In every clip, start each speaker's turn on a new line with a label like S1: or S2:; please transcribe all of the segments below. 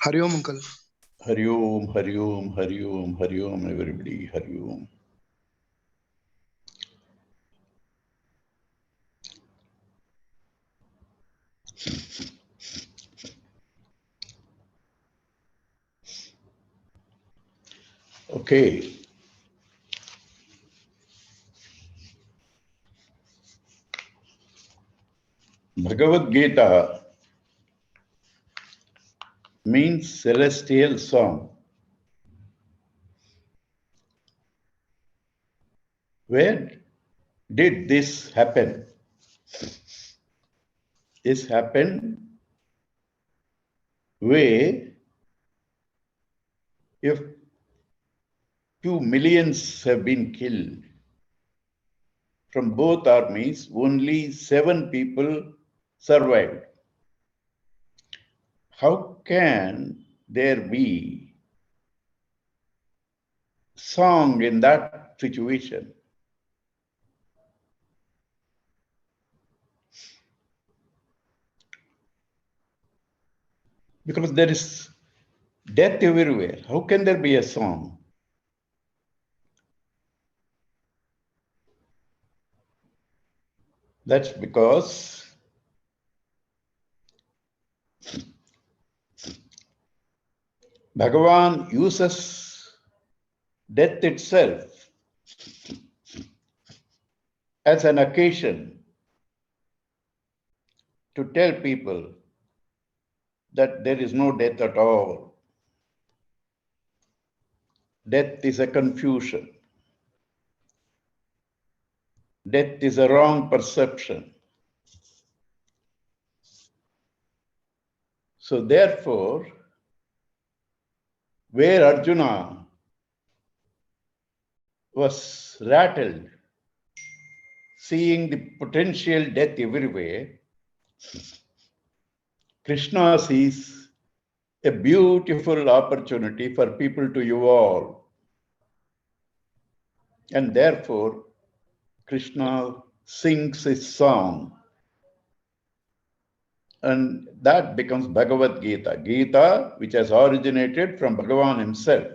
S1: Hari Om, uncle.
S2: Hari Om, Hari Om, Hari Om, Hari Om, everybody, Hari Om. Okay. Bhagavad Gita means celestial song. Where did this happen? This happened where if 2 millions have been killed from both armies, only 7 people survived. How can there be song in that situation? Because there is death everywhere. How can there be a song? That's because Bhagavan uses death itself as an occasion to tell people that there is no death at all. Death is a confusion. Death is a wrong perception. So therefore, where Arjuna was rattled, seeing the potential death everywhere, Krishna sees a beautiful opportunity for people to evolve. And therefore, Krishna sings his song. And that becomes Bhagavad Gita. Gita, which has originated from Bhagavan himself.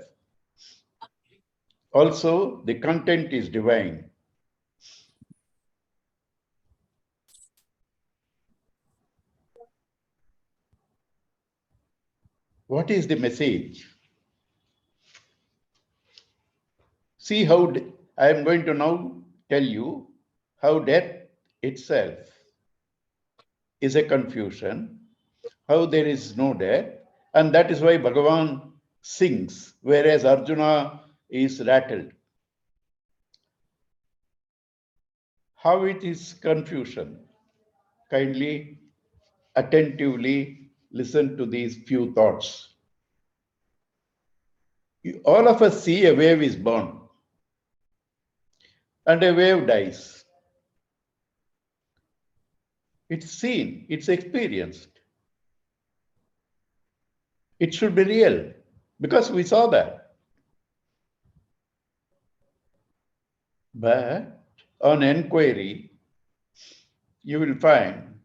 S2: Also, the content is divine. What is the message? See how I am going to now tell you how death itself is a confusion, how there is no death, and that is why Bhagavan sings, whereas Arjuna is rattled. How it is confusion? Kindly, attentively listen to these few thoughts. All of us see a wave is born and a wave dies. It's seen, it's experienced. It should be real because we saw that. But on inquiry, you will find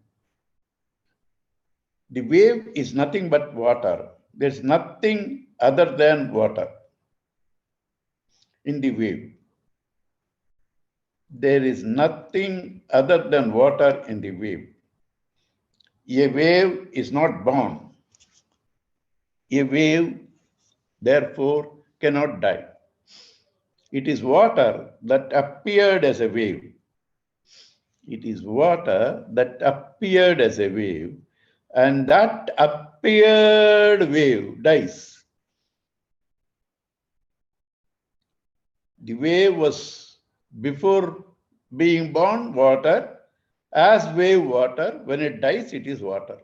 S2: the wave is nothing but water. There's nothing other than water in the wave. There is nothing other than water in the wave. A wave is not born. A wave, therefore, cannot die. It is water that appeared as a wave. It is water that appeared as a wave, and that appeared wave dies. The wave was before being born water, as wave water. When it dies, it is water.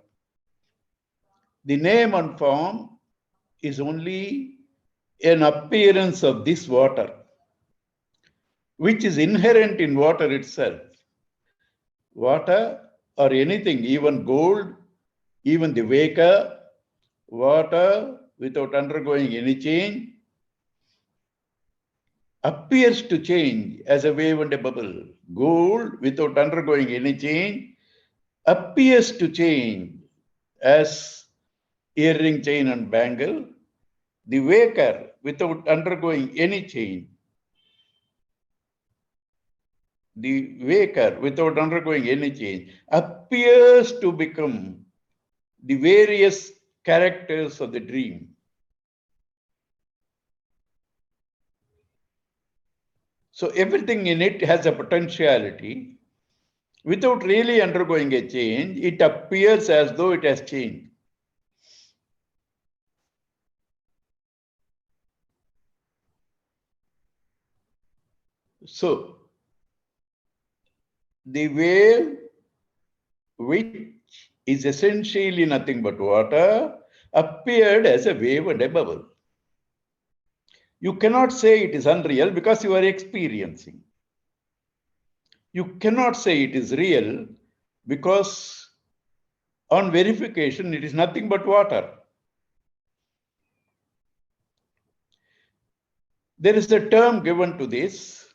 S2: The name and form is only an appearance of this water, which is inherent in water itself. Water or anything, even gold, even the waker, water without undergoing any change, appears to change as a wave and a bubble. Gold, without undergoing any change, appears to change as earring, chain, and bangle. The waker, without undergoing any change, appears to become the various characters of the dream. So everything in it has a potentiality. Without really undergoing a change, it appears as though it has changed. So, the wave, which is essentially nothing but water, appeared as a wave and a bubble. You cannot say it is unreal because you are experiencing. You cannot say it is real because on verification it is nothing but water. There is a term given to this.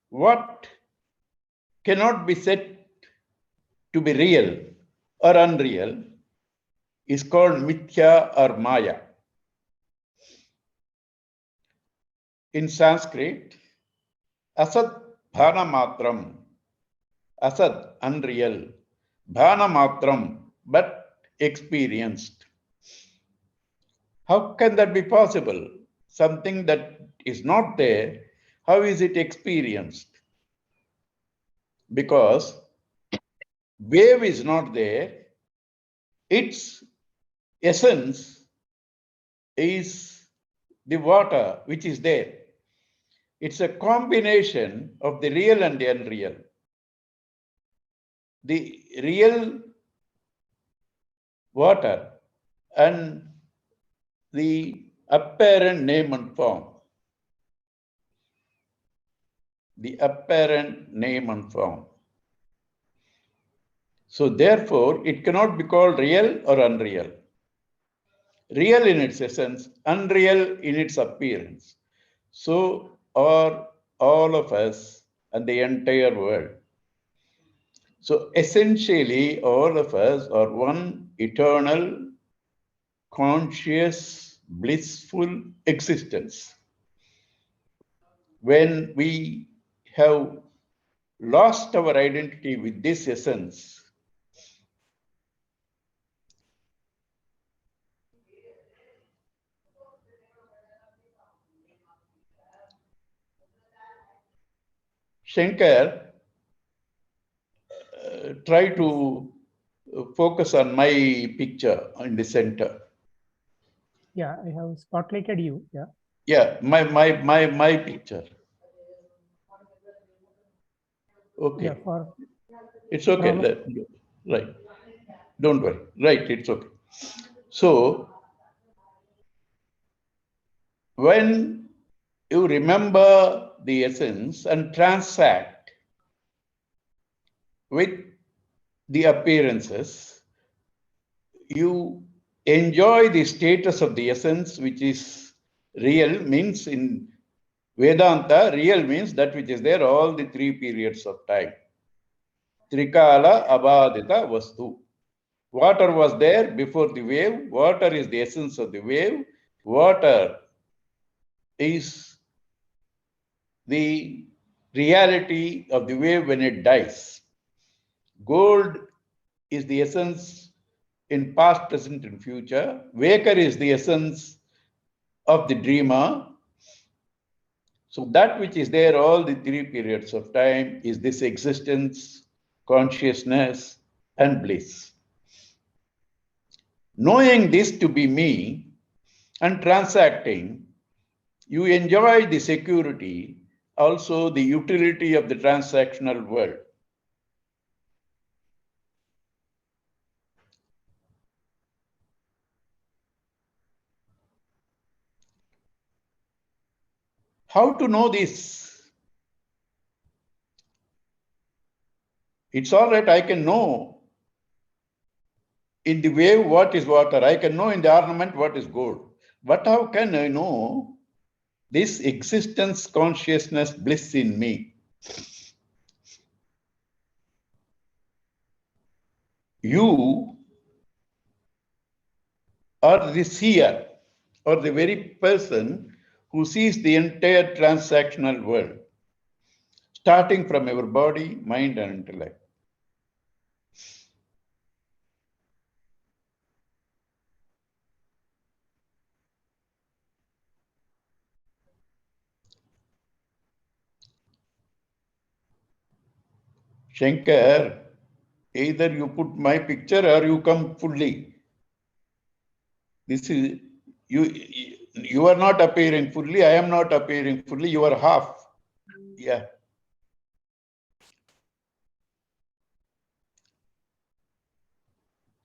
S2: What cannot be said to be real or unreal is called mithya or maya. In Sanskrit, asat bhana matram, asad unreal, bhana matram, but experienced. How can that be possible? Something that is not there, how is it experienced? Because wave is not there, its essence is the water which is there. It's a combination of the real and the unreal. The real water and the apparent name and form. The apparent name and form. So therefore, it cannot be called real or unreal. Real in its essence, unreal in its appearance. So are all of us and the entire world. So essentially, all of us are one eternal, conscious, blissful existence. When we have lost our identity with this essence, Shankar, try to focus on my picture in the center.
S1: Yeah, I have spotlighted you. Yeah.
S2: Yeah, my picture. Okay.
S1: Yeah,
S2: it's okay. Right. Don't worry. Right, it's okay. So when you remember the essence and transact with the appearances, you enjoy the status of the essence, which is real, means in Vedanta, real means that which is there all the 3 periods of time. Trikala abadita vastu. Water was there before the wave. Water is the essence of the wave. Water is the reality of the wave when it dies. Gold is the essence in past, present, and future. Waker is the essence of the dreamer. So that which is there all the 3 periods of time is this existence, consciousness, and bliss. Knowing this to be me and transacting, you enjoy the security, also the utility of the transactional world. How to know this? It's all right, I can know in the wave what is water, I can know in the ornament what is gold. But how can I know this existence, consciousness, bliss in me? You or the seer, or the very person who sees the entire transactional world, starting from our body, mind, and intellect. Shankar, either you put my picture or you come fully. This is you are not appearing fully, I am not appearing fully, you are half. Yeah.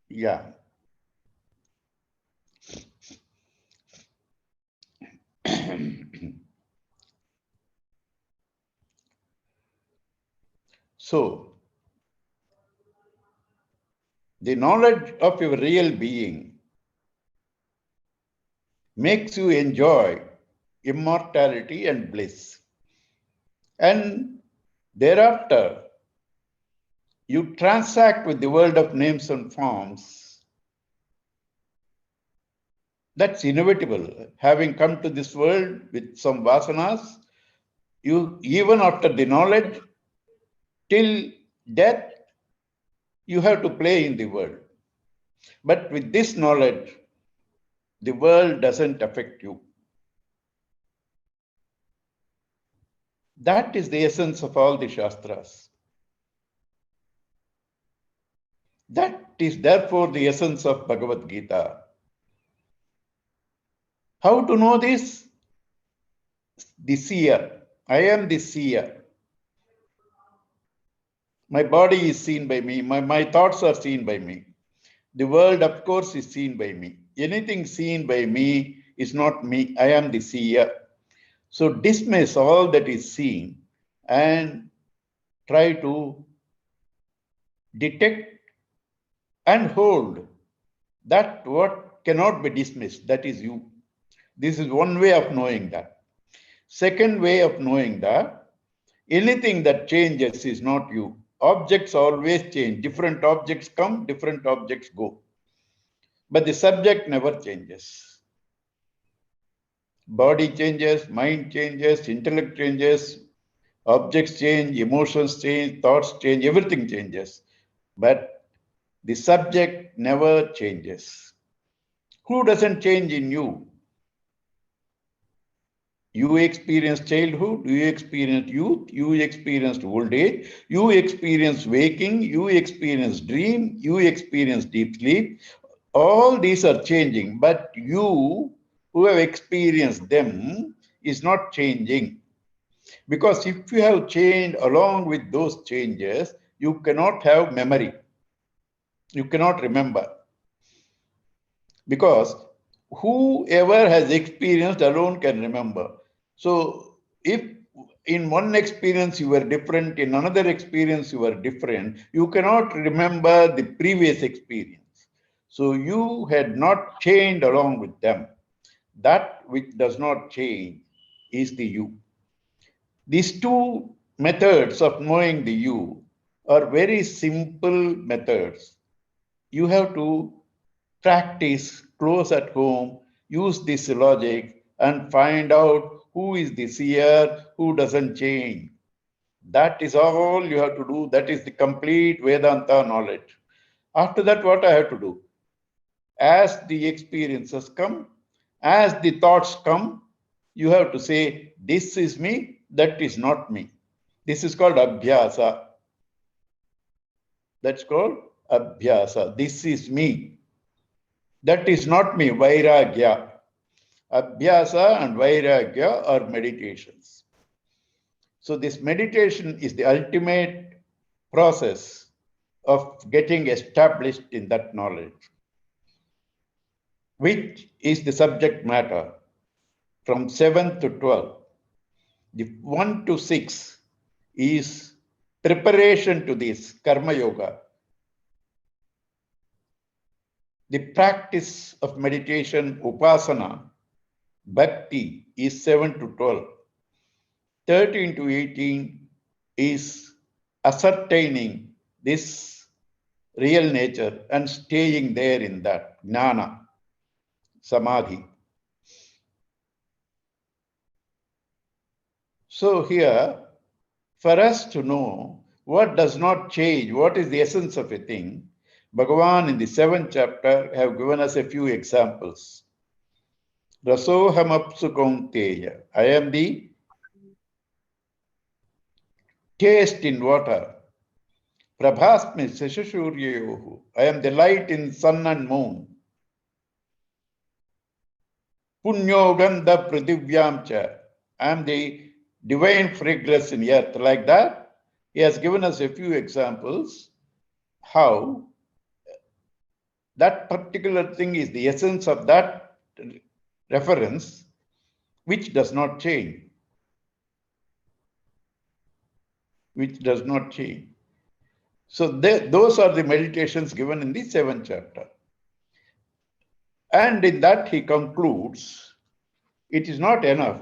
S2: Yeah. So, the knowledge of your real being makes you enjoy immortality and bliss. And thereafter, you transact with the world of names and forms. That's inevitable. Having come to this world with some vasanas, you, even after the knowledge, till death, you have to play in the world. But with this knowledge, the world doesn't affect you. That is the essence of all the Shastras. That is therefore the essence of Bhagavad Gita. How to know this? The seer. I am the seer. My body is seen by me. My thoughts are seen by me. The world, of course, is seen by me. Anything seen by me is not me. I am the seer. So dismiss all that is seen and try to detect and hold that what cannot be dismissed, that is you. This is one way of knowing that. Second way of knowing that anything that changes is not you. Objects always change. Different objects come, different objects go. But the subject never changes. Body changes, mind changes, intellect changes, objects change, emotions change, thoughts change, everything changes. But the subject never changes. Who doesn't change in you? You experienced childhood, you experienced youth, you experienced old age, you experienced waking, you experienced dream, you experienced deep sleep. All these are changing, but you who have experienced them is not changing. Because if you have changed along with those changes, you cannot have memory. You cannot remember. Because whoever has experienced alone can remember. So if in one experience you were different, in another experience you were different, you cannot remember the previous experience. So you had not changed along with them. That which does not change is the you. These two methods of knowing the you are very simple methods. You have to practice close at home, use this logic, and find out who is the seer, who doesn't change. That is all you have to do. That is the complete Vedanta knowledge. After that, what I have to do? As the experiences come, as the thoughts come, you have to say, this is me, that is not me. This is called abhyasa. That's called abhyasa. This is me. That is not me, vairagya. Abhyasa and vairagya are meditations. So this meditation is the ultimate process of getting established in that knowledge, which is the subject matter from 7 to 12. The 1 to 6 is preparation to this karma yoga. The practice of meditation, upasana, bhakti is 7 to 12. 13 to 18 is ascertaining this real nature and staying there in that jnana. samadhi. So here, for us to know what does not change, what is the essence of a thing, Bhagavan in the 7th chapter have given us a few examples. Rasohamapsu kaunteya. I am the taste in water. Prabhasmi seshashuryayohu. I am the light in sun and moon. Punyogandha prithivyamcha. I am the divine fragrance in earth. Like that, he has given us a few examples how that particular thing is the essence of that reference, which does not change. Which does not change. So those are the meditations given in the 7th chapter. And in that he concludes, it is not enough.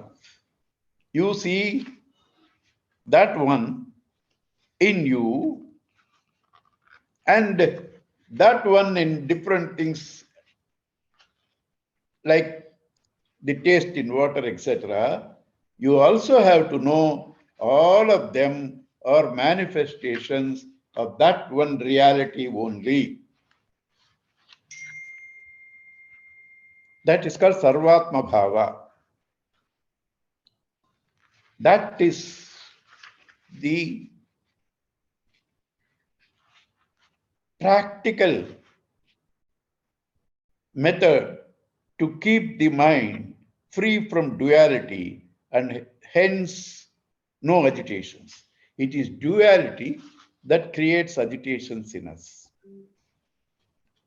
S2: You see that one in you and that one in different things like the taste in water, etc. You also have to know all of them are manifestations of that one reality only. That is called Sarvatma Bhava. That is the practical method to keep the mind free from duality and hence no agitations. It is duality that creates agitations in us.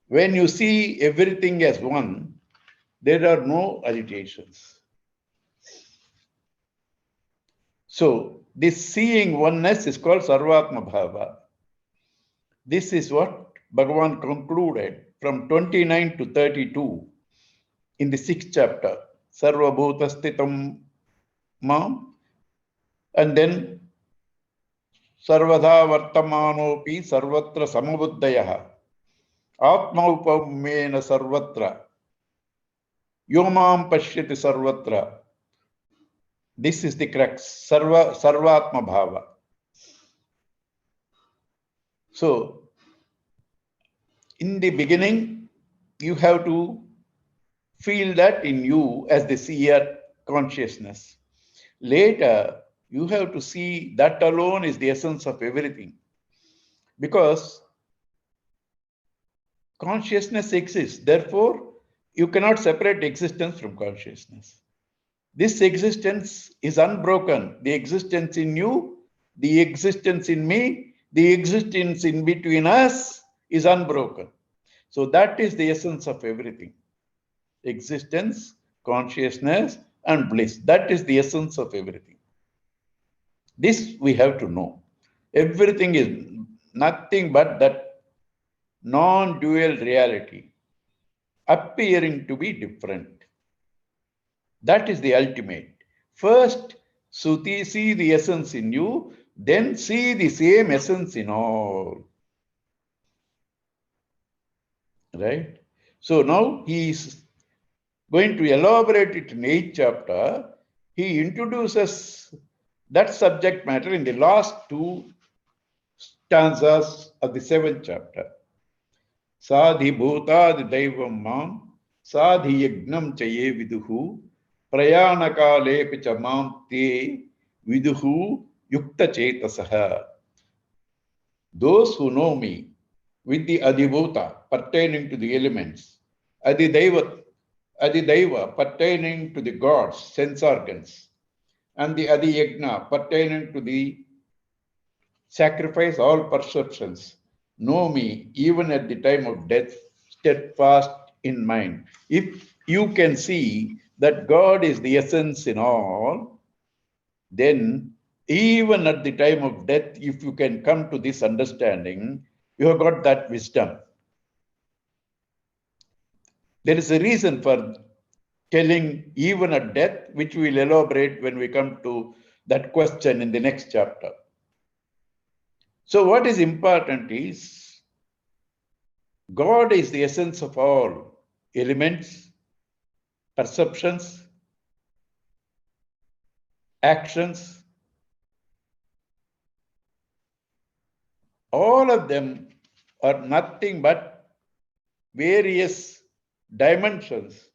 S2: When you see everything as one, there are no agitations. So, this seeing oneness is called Sarvatma Bhava. This is what Bhagavan concluded from 29 to 32 in the 6th chapter. Sarva Bhuta Sthitam Mam, and then Sarvadha Vartamanopi Sarvatra Samabuddhayaha Atma Upamena Sarvatra Yomam Pashyati Sarvatra. This is the crux, Sarvatma Bhava. So, in the beginning, you have to feel that in you as the seer consciousness. Later, you have to see that alone is the essence of everything. Because consciousness exists. Therefore, you cannot separate existence from consciousness. This existence is unbroken. The existence in you, the existence in me, the existence in between us is unbroken. So that is the essence of everything. Existence, consciousness, and bliss. That is the essence of everything. This we have to know. Everything is nothing but that non-dual reality appearing to be different. That is the ultimate. First, Suti, see the essence in you, then see the same essence in all. Right? So now he is going to elaborate it in 8th chapter. He introduces that subject matter in the last 2 stanzas of the 7th chapter. Sadhi bhutadi daivam mam, sadhi yagnam chaye viduhu, prayanakale picha mam te viduhu yukta chetasaha. Those who know me with the adibhuta pertaining to the elements, adidaiva pertaining to the gods, sense organs, and the adiyagna pertaining to the sacrifice all perceptions, know me even at the time of death, steadfast in mind. If you can see that God is the essence in all, then even at the time of death, if you can come to this understanding, you have got that wisdom. There is a reason for telling even at death, which we will elaborate when we come to that question in the next chapter. So what is important is God is the essence of all elements, perceptions, actions, all of them are nothing but various dimensions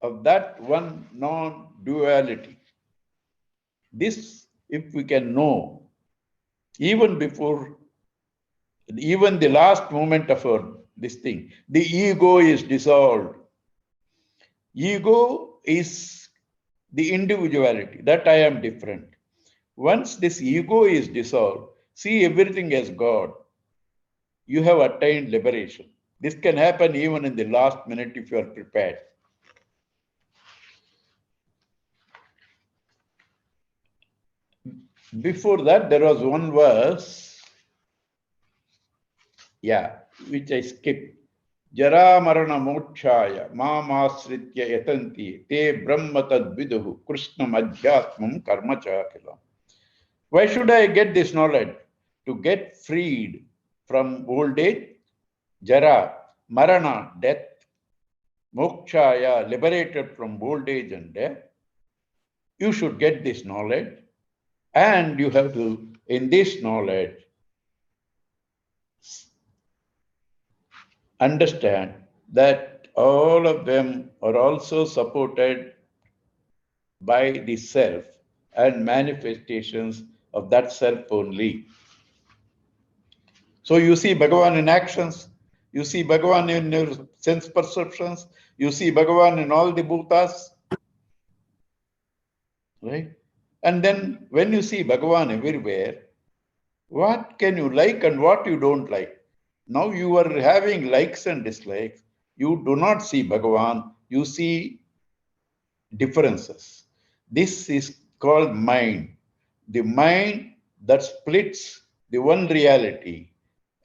S2: of that one non-duality. This, if we can know, even before, even the last moment of this thing, the ego is dissolved. Ego is the individuality, that I am different. Once this ego is dissolved, see everything as God. You have attained liberation. This can happen even in the last minute if you are prepared. Before that, there was one verse, which I skipped. Jara marana mokshaya mamasritya yatanti te brahma tad viduhu krishnam adhyatmam karma chakila. Why should I get this knowledge? To get freed from old age, jara, marana, death, mokshaya, liberated from old age and death. You should get this knowledge, and you have to, in this knowledge, understand that all of them are also supported by the self and manifestations of that self only. So you see Bhagavan in actions, you see Bhagavan in your sense perceptions, you see Bhagavan in all the bhutas, right? And then when you see Bhagavan everywhere, what can you like and what you don't like? Now you are having likes and dislikes. You do not see Bhagavan, you see differences. This is called mind. The mind that splits the one reality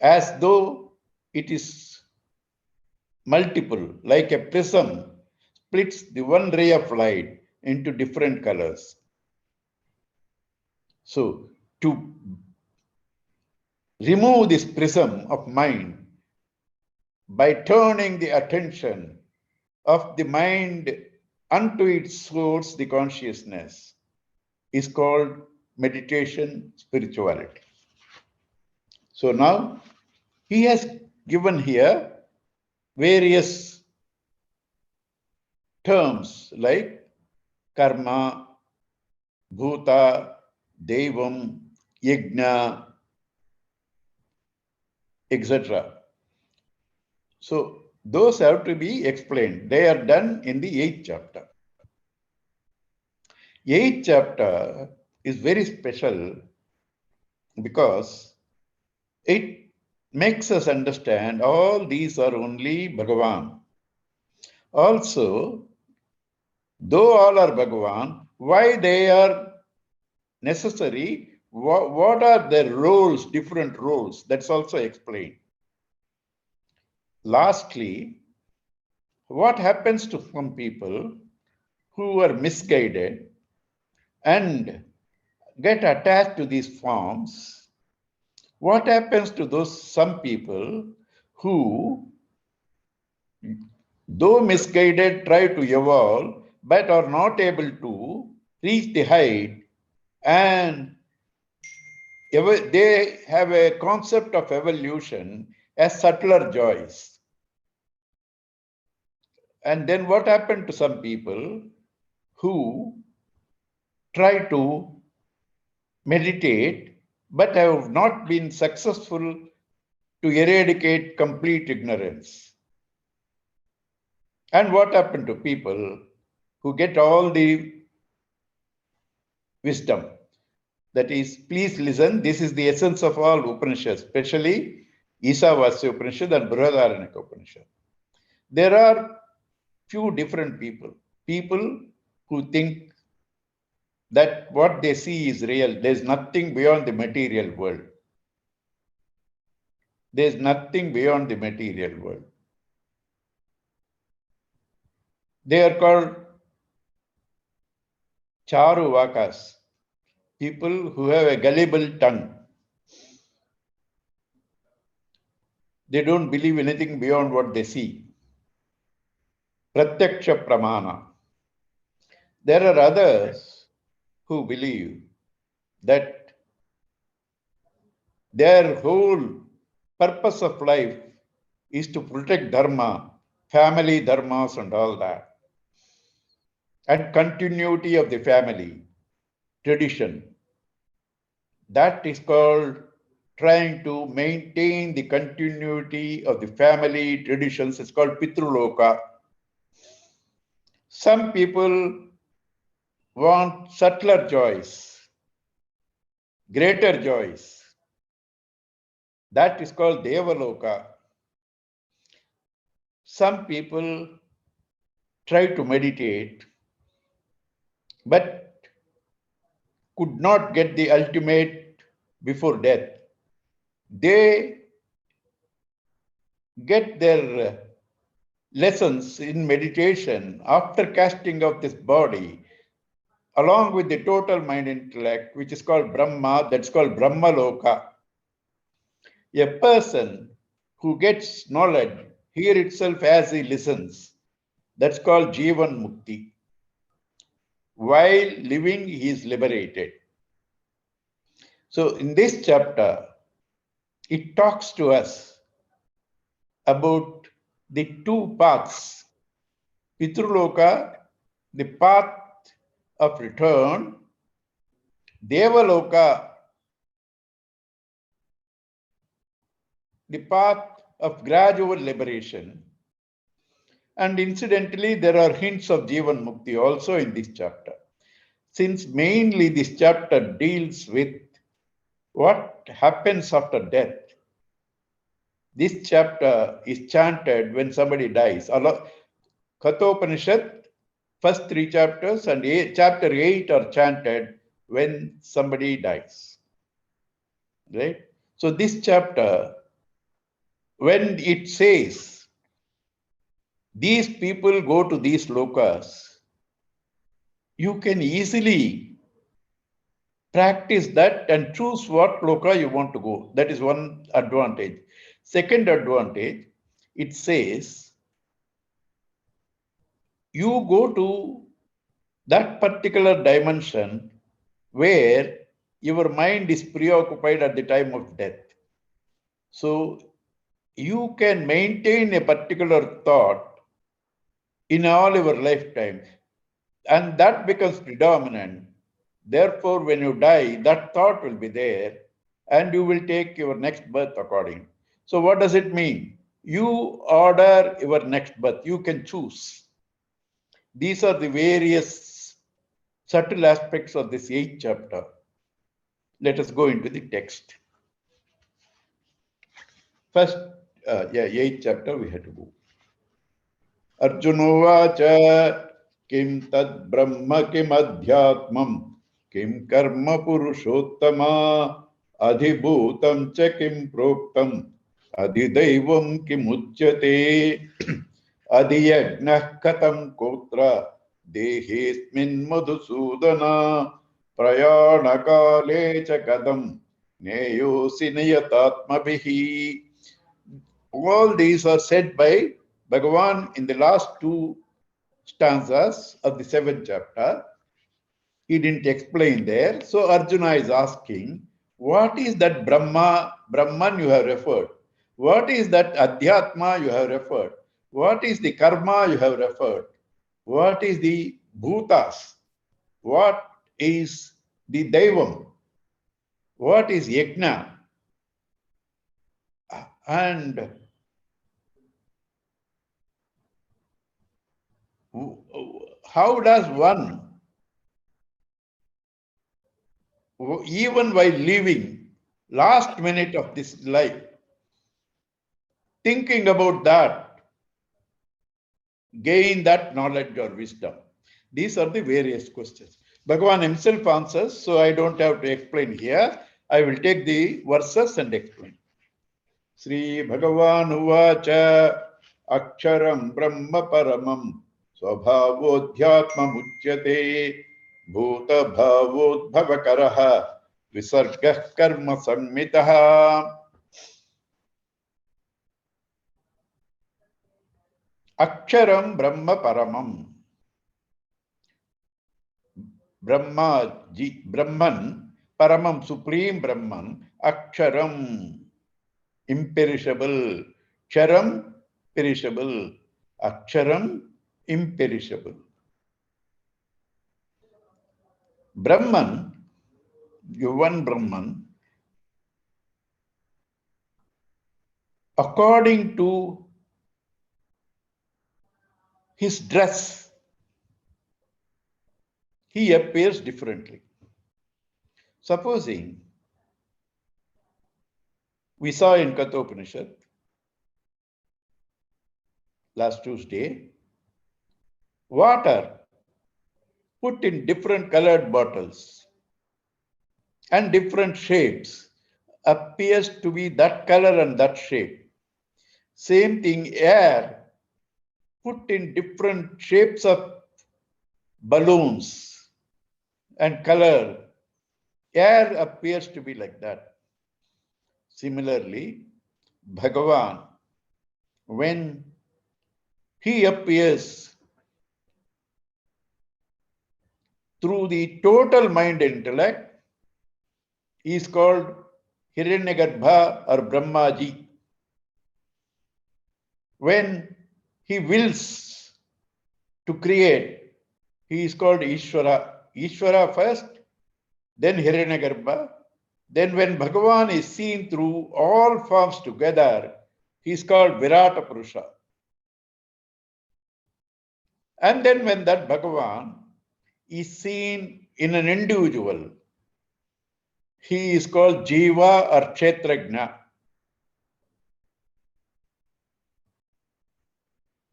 S2: as though it is multiple, like a prism splits the one ray of light into different colors. So to remove this prism of mind by turning the attention of the mind unto its source, the consciousness, is called meditation spirituality. So now he has given here various terms like karma, bhuta, devam, yajna, etc. So those have to be explained. They are done in the 8th chapter. 8th chapter is very special because it makes us understand all these are only Bhagavan. Also, though all are Bhagavan, why they are necessary, what are their roles, different roles, that's also explained. Lastly, what happens to some people who are misguided and get attached to these forms? What happens to those some people who, though misguided, try to evolve but are not able to reach the height, and they have a concept of evolution as subtler joys? And then what happened to some people who try to meditate but have not been successful to eradicate complete ignorance? And what happened to people who get all the wisdom? That is, please listen, this is the essence of all Upanishads, especially Isavasya Upanishad and Brihadaranyaka Upanishad. There are few different people who think that what they see is real. There's nothing beyond the material world. There's nothing beyond the material world. They are called Charuvakas, people who have a gullible tongue. They don't believe anything beyond what they see. Pratyaksha pramana. There are others who believe that their whole purpose of life is to protect dharma, family dharmas and all that, and continuity of the family tradition. That is called trying to maintain the continuity of the family traditions. It's called Pitruloka. Some people want subtler joys, greater joys. That is called Devaloka. Some people try to meditate, but could not get the ultimate before death. They get their lessons in meditation after casting off this body, along with the total mind intellect, which is called Brahma, that's called Brahmaloka. A person who gets knowledge here itself as he listens, that's called Jivan Mukti. While living, he is liberated. So in this chapter, it talks to us about the two paths. Pitruloka, the path of return. Devaloka, the path of gradual liberation. And incidentally, there are hints of Jivan Mukti also in this chapter. Since mainly this chapter deals with what happens after death, this chapter is chanted when somebody dies. Kathopanishad, first 3 chapters and chapter 8 are chanted when somebody dies. Right? So this chapter, when it says, these people go to these lokas, you can easily practice that and choose what loka you want to go. That is one advantage. Second advantage, it says, you go to that particular dimension where your mind is preoccupied at the time of death. So you can maintain a particular thought in all your lifetime, and that becomes predominant. Therefore, when you die, that thought will be there, and you will take your next birth according. So what does it mean? You order your next birth. You can choose. These are the various subtle aspects of this 8th chapter. Let us go into the text. First, 8th chapter we had to go. Arjunovacha kim tad brahma kim adhyatmam kim karma purushottama adhibhutam cha kim proktam adhidaivam kim uchyate adhiyagnah katam kotra dehesmin madhusudana prayanakale cha kadam neyosi niyatatmabhihi. All these are said by Bhagavan in the last 2 stanzas of the 7th chapter. He didn't explain there. So Arjuna is asking, what is that Brahman you have referred? What is that Adhyatma you have referred? What is the karma you have referred? What is the bhutas? What is the Daivam? What is Yajna? And how does one, even while living, last minute of this life, thinking about that, gain that knowledge or wisdom? These are the various questions. Bhagavan himself answers, so I don't have to explain here. I will take the verses and explain. Sri Bhagavan Uvacha Aksharam Brahma Paramam Swabhavodhyatma Muchyate Bhuta Bhavodbhavakaraha Visargah Karma Sammitaha. Aksharam Brahma Paramam. Brahman, Paramam, Supreme Brahman, Aksharam, imperishable, Charam, perishable, Aksharam, imperishable. Brahman, one Brahman, according to his dress, he appears differently. Supposing we saw in Kathopanishad last Tuesday, water put in different colored bottles and different shapes appears to be that color and that shape. Same thing, air put in different shapes of balloons and color. Air appears to be like that. Similarly, Bhagavan, when he appears through the total mind intellect, he is called Hiranyagarbha or Brahmaji. When he wills to create, he is called Ishvara. Ishvara first, then Hiranyagarbha. Then when Bhagavan is seen through all forms together, he is called Virata Purusha. And then when that Bhagavan is seen in an individual, he is called Jiva or Kshetrajna.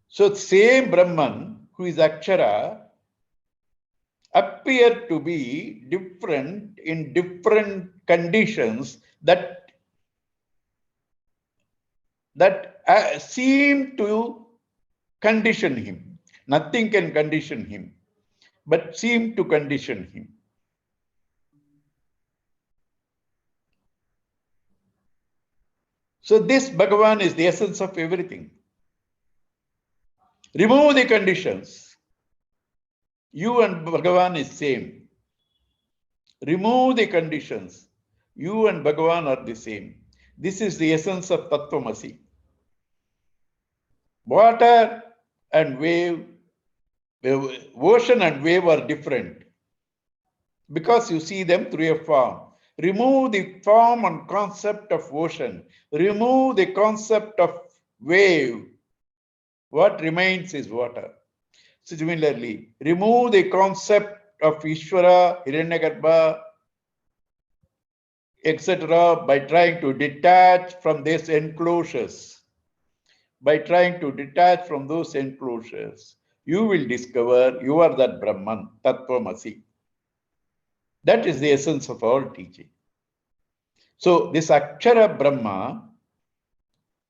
S2: So same Brahman, who is Akshara, appear to be different in different conditions that seem to condition him. Nothing can condition him, but seem to condition him. So this Bhagavan is the essence of everything. Remove the conditions. You and Bhagavan is same. Remove the conditions. You and Bhagavan are the same. This is the essence of Tattvamasi. Water and wave, ocean and wave are different because you see them through a form. Remove the form and concept of ocean. Remove the concept of wave. What remains is water. Similarly, remove the concept of Ishvara, Hiranyagarbha, etc. by trying to detach from these enclosures. By trying to detach from those enclosures, you will discover you are that Brahman, Tattvamasi. That is the essence of all teaching. So this Akshara Brahma,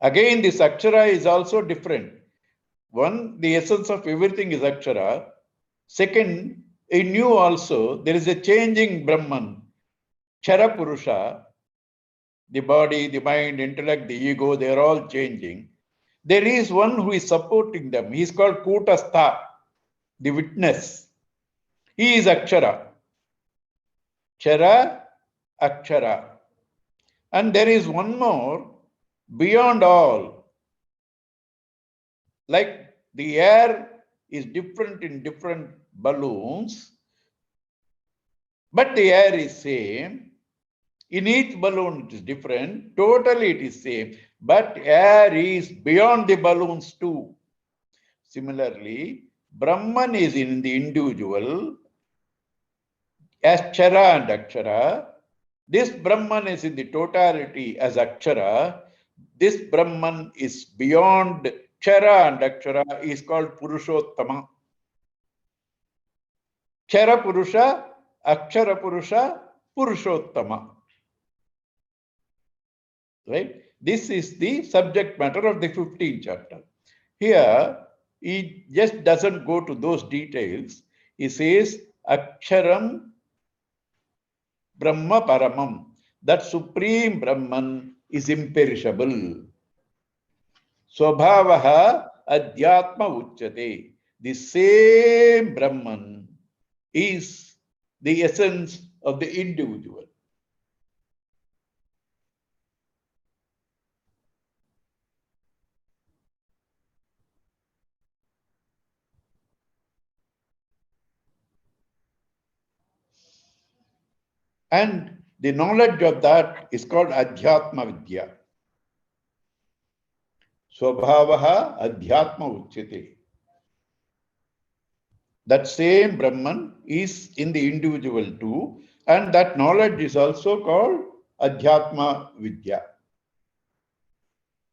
S2: again this Akshara is also different. One, the essence of everything is Akshara. Second, in you also, there is a changing Brahman, Chara Purusha, the body, the mind, intellect, the ego, they are all changing. There is one who is supporting them. He is called Kutastha, the witness. He is Akshara. Chara, Akshara. And there is one more, beyond all. Like the air is different in different balloons, but the air is same. In each balloon it is different. Totally it is same. But air is beyond the balloons too. Similarly, Brahman is in the individual as Chara and Akshara. This Brahman is in the totality as Akshara. This Brahman is beyond Chara and Akshara, is called Purushottama. Chara Purusha, Akshara Purusha, Purushottama. Right? This is the subject matter of the 15th chapter. Here, he just doesn't go to those details. He says, Aksharam Brahma Paramam. That supreme Brahman is imperishable. Swabhavaha Adhyatma Uchyate. The same Brahman is the essence of the individual. And the knowledge of that is called Adhyatma Vidya. Swabhavaha Adhyatma Uchyate. That same Brahman is in the individual too, and that knowledge is also called Adhyatma Vidya.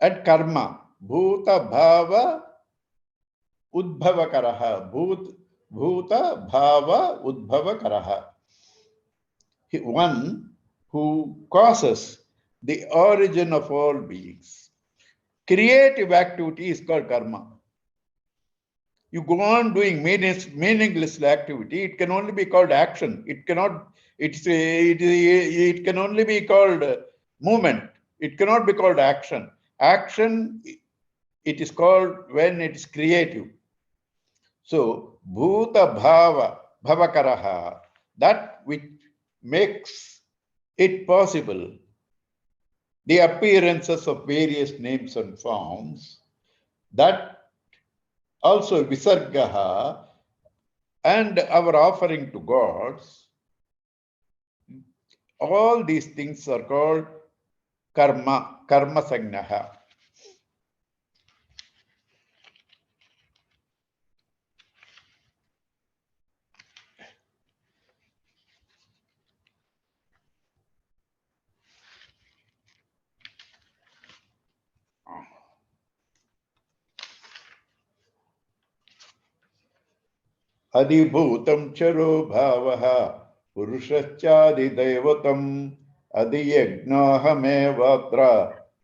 S2: And karma, Bhuta Bhava Udbhavakaraha, Bhuta Bhava Udbhavakaraha. One who causes the origin of all beings. Creative activity is called karma. You go on doing meaningless activity, it can only be called action. It cannot, it can only be called movement. It cannot be called action. Action, it is called when it is creative. So, bhuta bhava, bhavakaraha, that which makes it possible, the appearances of various names and forms, that also visargaha, and our offering to gods, all these things are called karma, karma sangnaha. Adibhutam charo bhavaha purushachadi adiyajnahame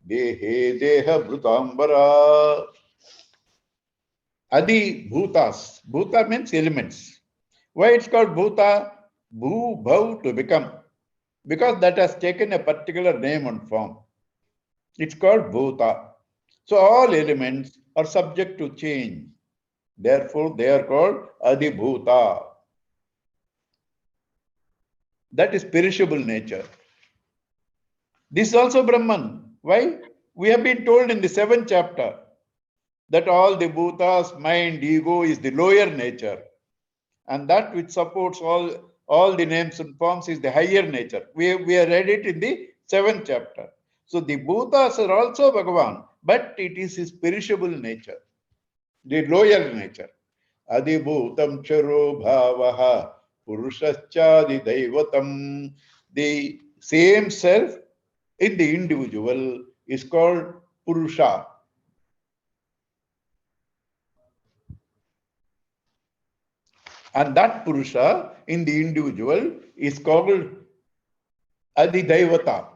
S2: dehe deha bhrutambara. Adi bhutas. Bhuta means elements. Why it's called bhuta? Bhu, bhav, to become. Because that has taken a particular name and form. It's called bhuta. So all elements are subject to change. Therefore, they are called adibhuta. That is perishable nature. This is also Brahman. Why? We have been told in the 7th chapter that all the bhutas, mind, ego is the lower nature. And that which supports all the names and forms is the higher nature. We have read it in the 7th chapter. So the bhutas are also Bhagavan, but it is his perishable nature, the lower nature. Adibhutam charo bhavaha purushachadi daivatam. The same self in the individual is called Purusha. And that Purusha in the individual is called Adidaivata.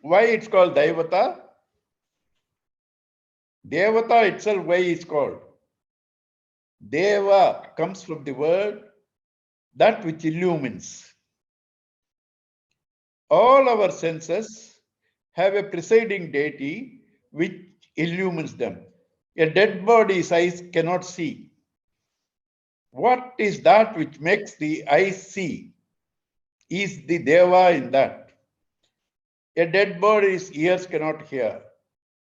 S2: Why it's called Daivata? Devata itself, why is called? Deva comes from the word that which illumines. All our senses have a presiding deity which illumines them. A dead body's eyes cannot see. What is that which makes the eyes see? Is the Deva in that? A dead body's ears cannot hear.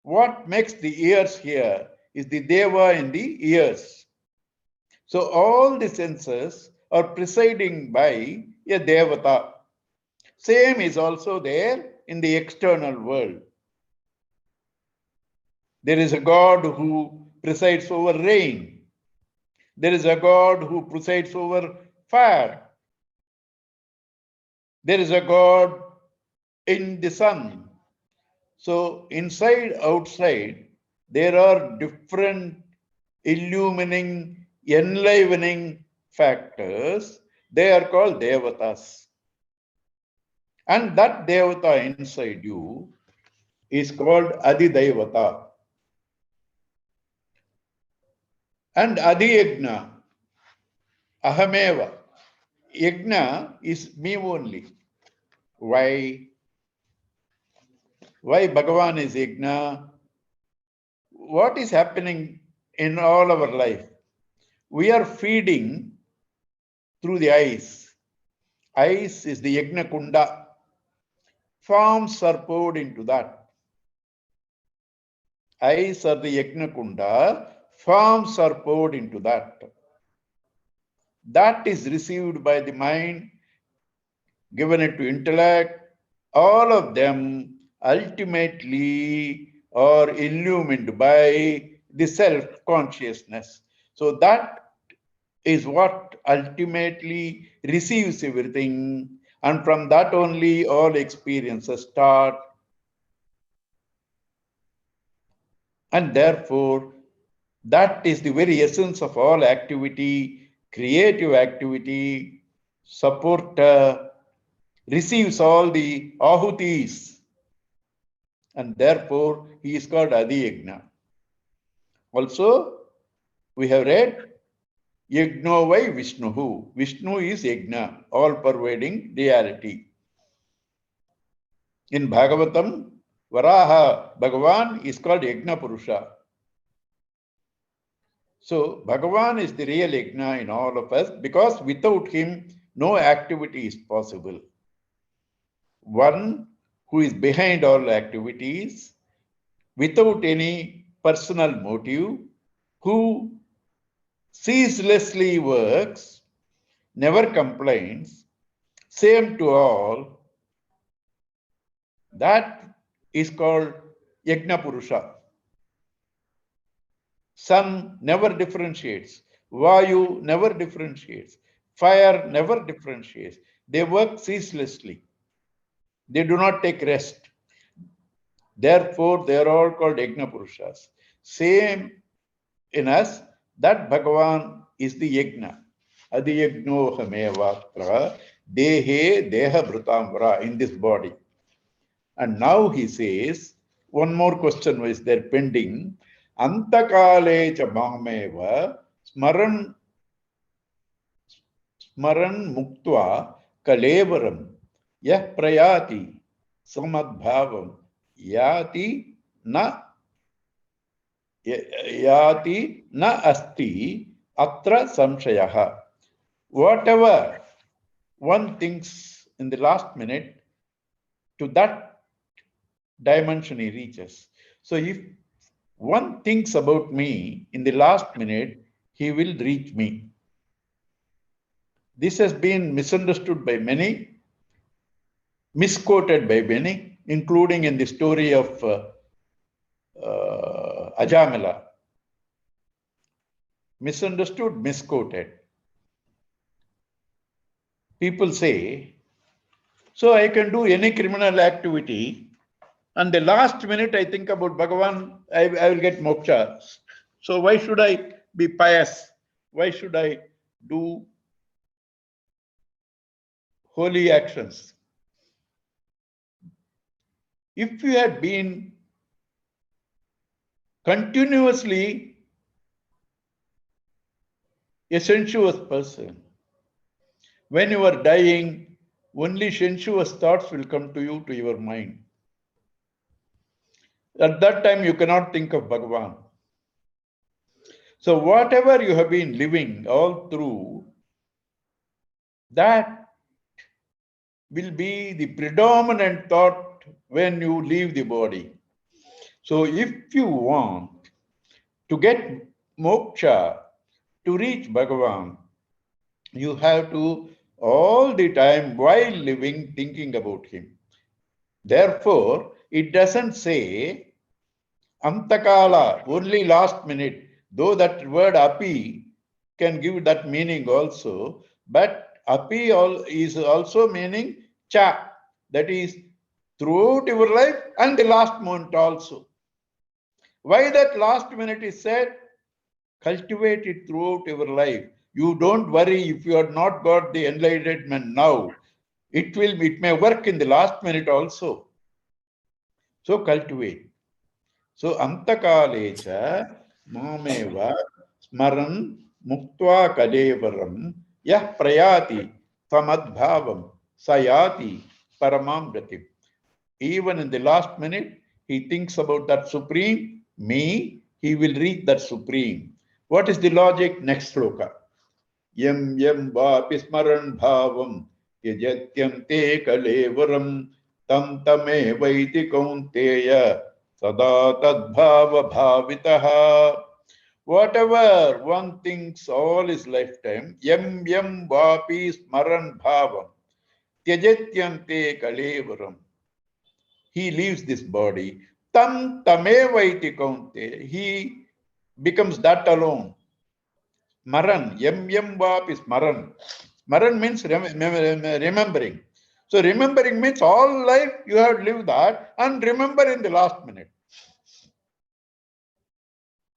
S2: What makes the ears hear is the Deva in the ears. So all the senses are presiding by a Devata. Same is also there in the external world. There is a God who presides over rain. There is a God who presides over fire. There is a God in the sun. So inside, outside, there are different illumining, enlivening factors. They are called devatas. And that devata inside you is called Adidevata. And Adiyajna, Ahameva. Yajna is me only. Why? Why Bhagavan is Yajna? What is happening in all our life. We are feeding through the eyes. Eyes is the Yajna Kunda. Forms are poured into that. Eyes are the Yajna Kunda. Forms are poured into that. That is received by the mind, given it to intellect. All of them ultimately are illumined by the self-consciousness. So that is what ultimately receives everything, and from that only all experiences start. And therefore, that is the very essence of all activity, creative activity. Supporter receives all the ahutis, and therefore he is called Adiyagna. Also, we have read Yagno vai Vishnuhu. Vishnu is Yagna, all-pervading reality. In Bhagavatam, Varaha, Bhagavan is called Yagna Purusha. So, Bhagavan is the real Yagna in all of us, because without him, no activity is possible. One who is behind all activities, without any personal motive, who ceaselessly works, never complains, same to all, that is called Yajna Purusha. Sun never differentiates, Vayu never differentiates, fire never differentiates. They work ceaselessly. They do not take rest. Therefore, they are all called Yajna Purushas. Same in us, that Bhagavan is the Yajna. Adiyagno hamevatra dehe deha bhrutamvara, in this body. And now he says, one more question was there pending. Antakale cha mameva smaran muktva kalevaram yah prayati samadbhavam yati na asti atra samshayaha. Whatever one thinks in the last minute, to that dimension he reaches. So if one thinks about me in the last minute, he will reach me. This has been misunderstood by many, misquoted by many, including in the story of Ajamila. Misunderstood, misquoted. People say, so I can do any criminal activity, and the last minute I think about Bhagavan, I will get moksha. So why should I be pious? Why should I do holy actions? If you had been continuously a sensuous person, when you are dying, only sensuous thoughts will come to you, to your mind. At that time, you cannot think of Bhagavan. So whatever you have been living all through, that will be the predominant thought when you leave the body. So if you want to get moksha, to reach Bhagavan, you have to all the time while living thinking about him. Therefore, it doesn't say Antakala, only last minute, though that word api can give that meaning also, but api is also meaning cha, that is throughout your life and the last moment also. Why that last minute is said? Cultivate it throughout your life. You don't worry if you have not got the enlightenment now. It may work in the last minute also. So cultivate. So antakalecha mameva smaran muktva kalevaram yah prayati samadbhavam sayati paramam gatim. Even in the last minute, he thinks about that supreme me, he will reach that supreme. What is the logic? Next sloka. Yam yam vapi smaran bhavam yajatyam te kalevaram tam tame vaiti kaunteya sada tadbhava bhavitaha. Whatever one thinks all his lifetime, yam yam vapi smaran bhavam tyajatyam te kalevaram. He leaves this body. Tam tame vaiti kaunteya. He becomes that alone. Smaran, yam yam vap is smaran. Smaran means remembering. So remembering means all life you have lived that and remember in the last minute.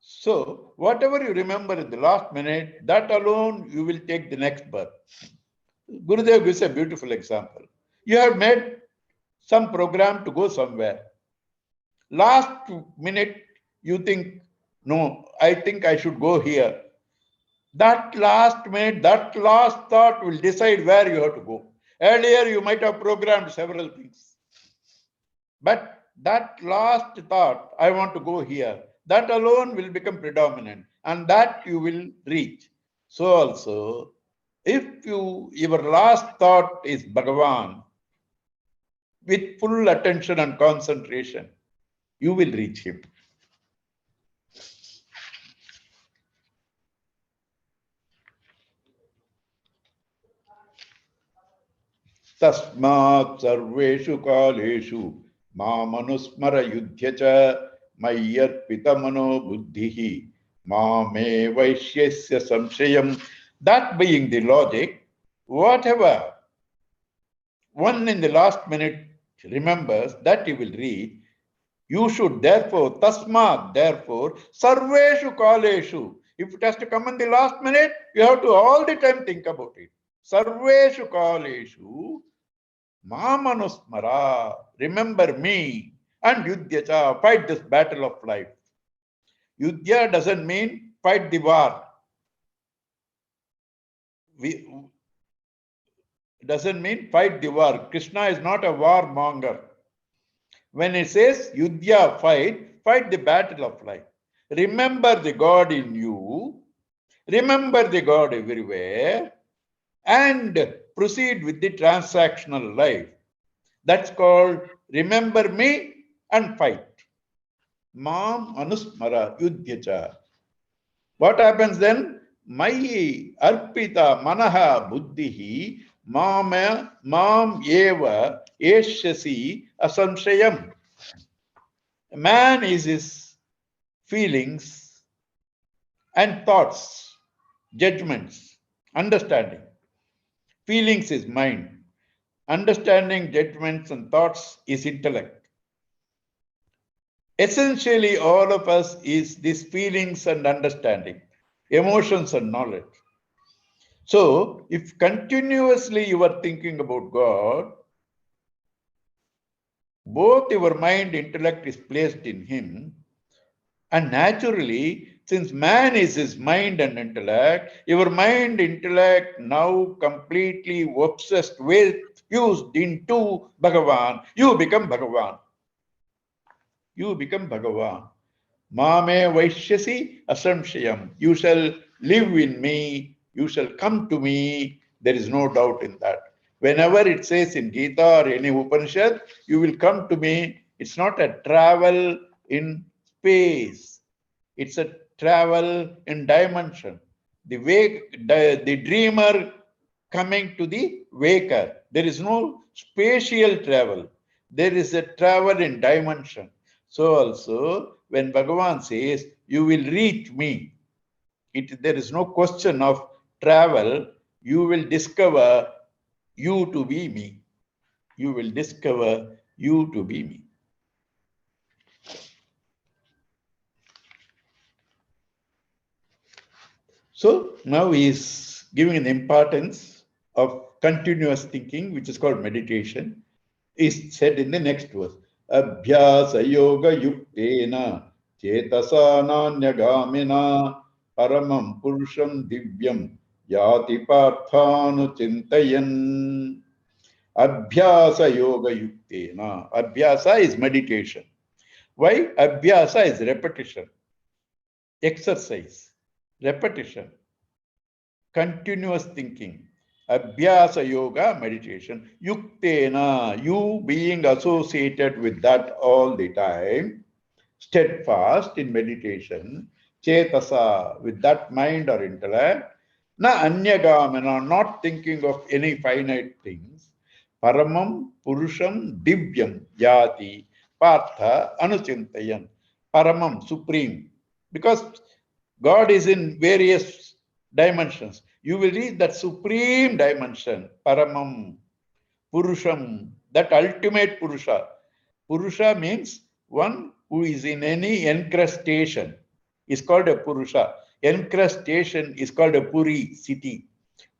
S2: So whatever you remember in the last minute, that alone you will take the next birth. Gurudev gives a beautiful example. You have made some program to go somewhere. Last minute you think, no, I think I should go here. That last minute, that last thought will decide where you have to go. Earlier, you might have programmed several things. But that last thought, I want to go here, that alone will become predominant and that you will reach. So also, if your last thought is Bhagavan, with full attention and concentration, you will reach him. Tasmat sarveshu kaleshu mamanusmara yudhya mayyarpita mano buddhihi mame vaishyasya samshayam. That being the logic, whatever one in the last minute remembers, that you will read. You should therefore, tasmat, therefore, sarveshu kaleshu. If it has to come in the last minute, you have to all the time think about it. Sarveshu kaleshu Mamanusmara, remember me, and Yudhyacha, fight this battle of life. Yudhya doesn't mean fight the war. Doesn't mean fight the war. Krishna is not a warmonger. When it says Yudhya, fight the battle of life. Remember the God in you, remember the God everywhere, and proceed with the transactional life. That's called remember me and fight. Mam anusmara yudhyacha. What happens then? Mayi arpita manaha buddhihi mam eva eshyasi asamshayam. Man is his feelings and thoughts, judgments, understanding. Feelings is mind. Understanding, judgments, and thoughts is intellect. Essentially, all of us is these feelings and understanding, emotions and knowledge. So, if continuously you are thinking about God, both your mind, intellect is placed in Him, and naturally, since man is his mind and intellect, your mind, intellect now completely obsessed with, fused into Bhagavan, you become Bhagavan. You become Bhagavan. Mame Vaishyasi Asamshayam. You shall live in me, you shall come to me. There is no doubt in that. Whenever it says in Gita or any Upanishad, you will come to me, it's not a travel in space. It's a travel in dimension. The dreamer coming to the waker. There is no spatial travel. There is a travel in dimension. So also, when Bhagavan says, you will reach me, there is no question of travel. You will discover you to be me. You will discover you to be me. So now he is giving an importance of continuous thinking, which is called meditation, is said in the next verse. Abhyasa yoga yuktena chetasa nanyagamina paramam purusham divyam yati parthanu chintayan. Abhyasa yoga yuktena. Abhyasa is meditation. Why? Abhyasa is repetition, exercise. repetition, continuous thinking. Abhyasa yoga, meditation. Yuktena, you being associated with that all the time, steadfast in meditation, chetasa, with that mind or intellect, na anyagamana, not thinking of any finite things, paramam purusham divyam yati partha anuchintayan, paramam, supreme, because God is in various dimensions. You will reach that supreme dimension, paramam purusham, that ultimate purusha. Purusha means one who is in any encrustation is called a purusha. Encrustation is called a puri, city.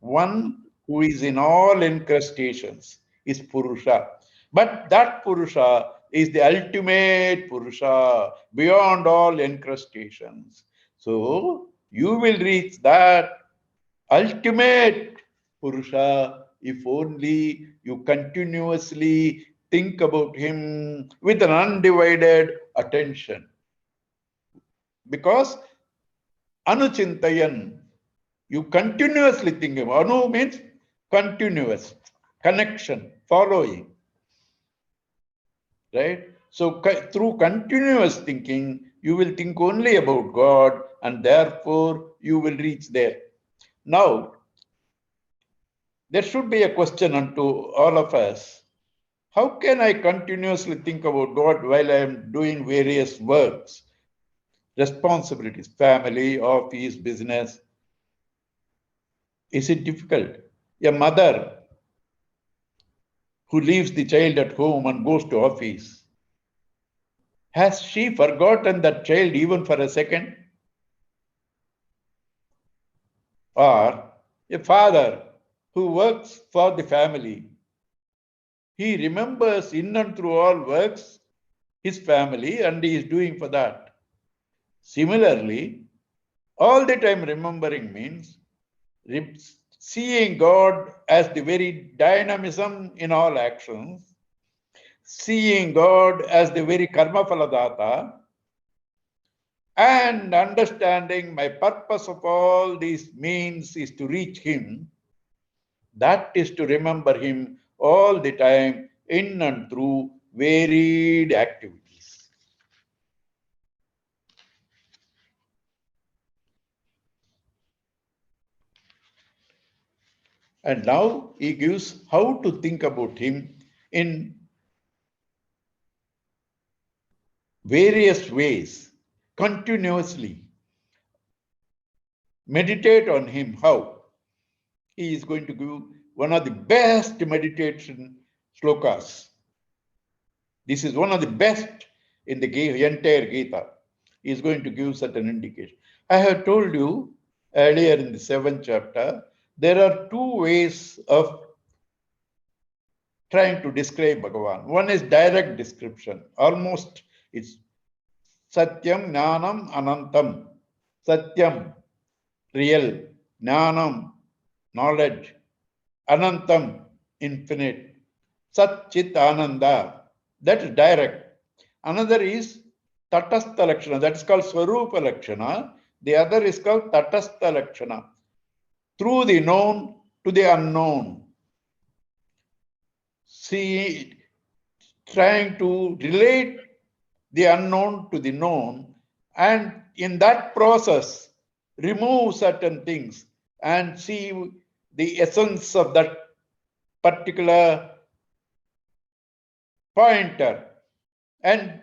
S2: One who is in all encrustations is purusha. But that purusha is the ultimate purusha beyond all encrustations. So you will reach that ultimate purusha if only you continuously think about him with an undivided attention. Because anuchintayan, you continuously think about. Anu means continuous, connection, following. Right? So through continuous thinking, you will think only about God, and therefore you will reach there. Now, there should be a question unto all of us. How can I continuously think about God while I am doing various works, responsibilities, family, office, business? Is it difficult? A mother who leaves the child at home and goes to office, has she forgotten that child even for a second? Or a father who works for the family, he remembers in and through all works his family and he is doing for that. Similarly, all the time remembering means seeing God as the very dynamism in all actions, seeing God as the very karma phaladata, and understanding my purpose of all these means is to reach Him. That is to remember Him all the time in and through varied activities. And now he gives how to think about him in various ways, continuously. Meditate on him. How? He is going to give one of the best meditation slokas. This is one of the best in the entire Gita. He is going to give certain indication. I have told you earlier in the 7th chapter, there are two ways of trying to describe Bhagavan. One is direct description. Almost it's Satyam, Jnanam, Anantam. Satyam, real. Jnanam, knowledge. Anantam, infinite. Sat Chit Ananda, that is direct. Another is Tatastha Lakshana, that is called Swarupa Lakshana. The other is called Tatastha Lakshana. Through the known to the unknown. See, trying to relate the unknown to the known, and in that process, remove certain things and see the essence of that particular pointer, and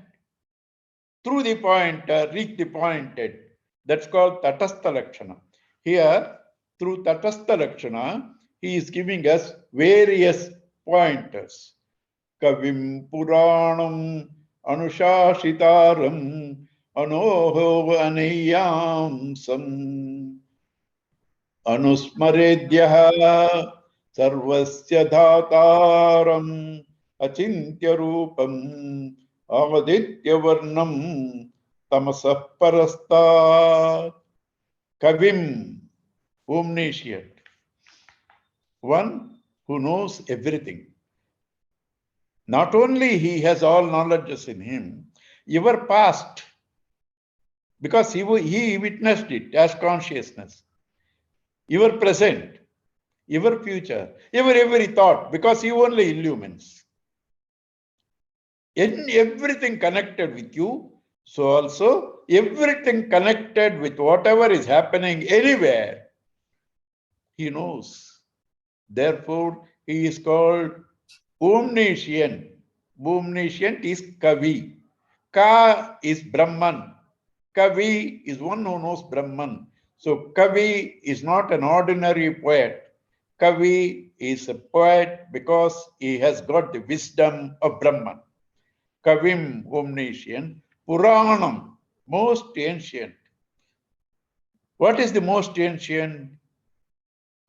S2: through the pointer reach the pointed. That's called Tatastha Lakshana. Here, through Tatastha Lakshana, he is giving us various pointers. Kavim Puranam Anushashitaram Anoho Aniyamsam Anusmaredyaha Sarvasya Dhataram Achintya Rupam Avaditya Varnam Tamasah Parastat. Kavim, omniscient, one who knows everything. Not only he has all knowledges in him, your past, because he witnessed it as consciousness. Your present, your future, your every thought, because he only illumines. In everything connected with you, so also everything connected with whatever is happening anywhere, he knows. Therefore, he is called omniscient. Omniscient is Kavi. Ka is Brahman. Kavi is one who knows Brahman. So Kavi is not an ordinary poet. Kavi is a poet because he has got the wisdom of Brahman. Kavim, omniscient. Puranam, most ancient. What is the most ancient?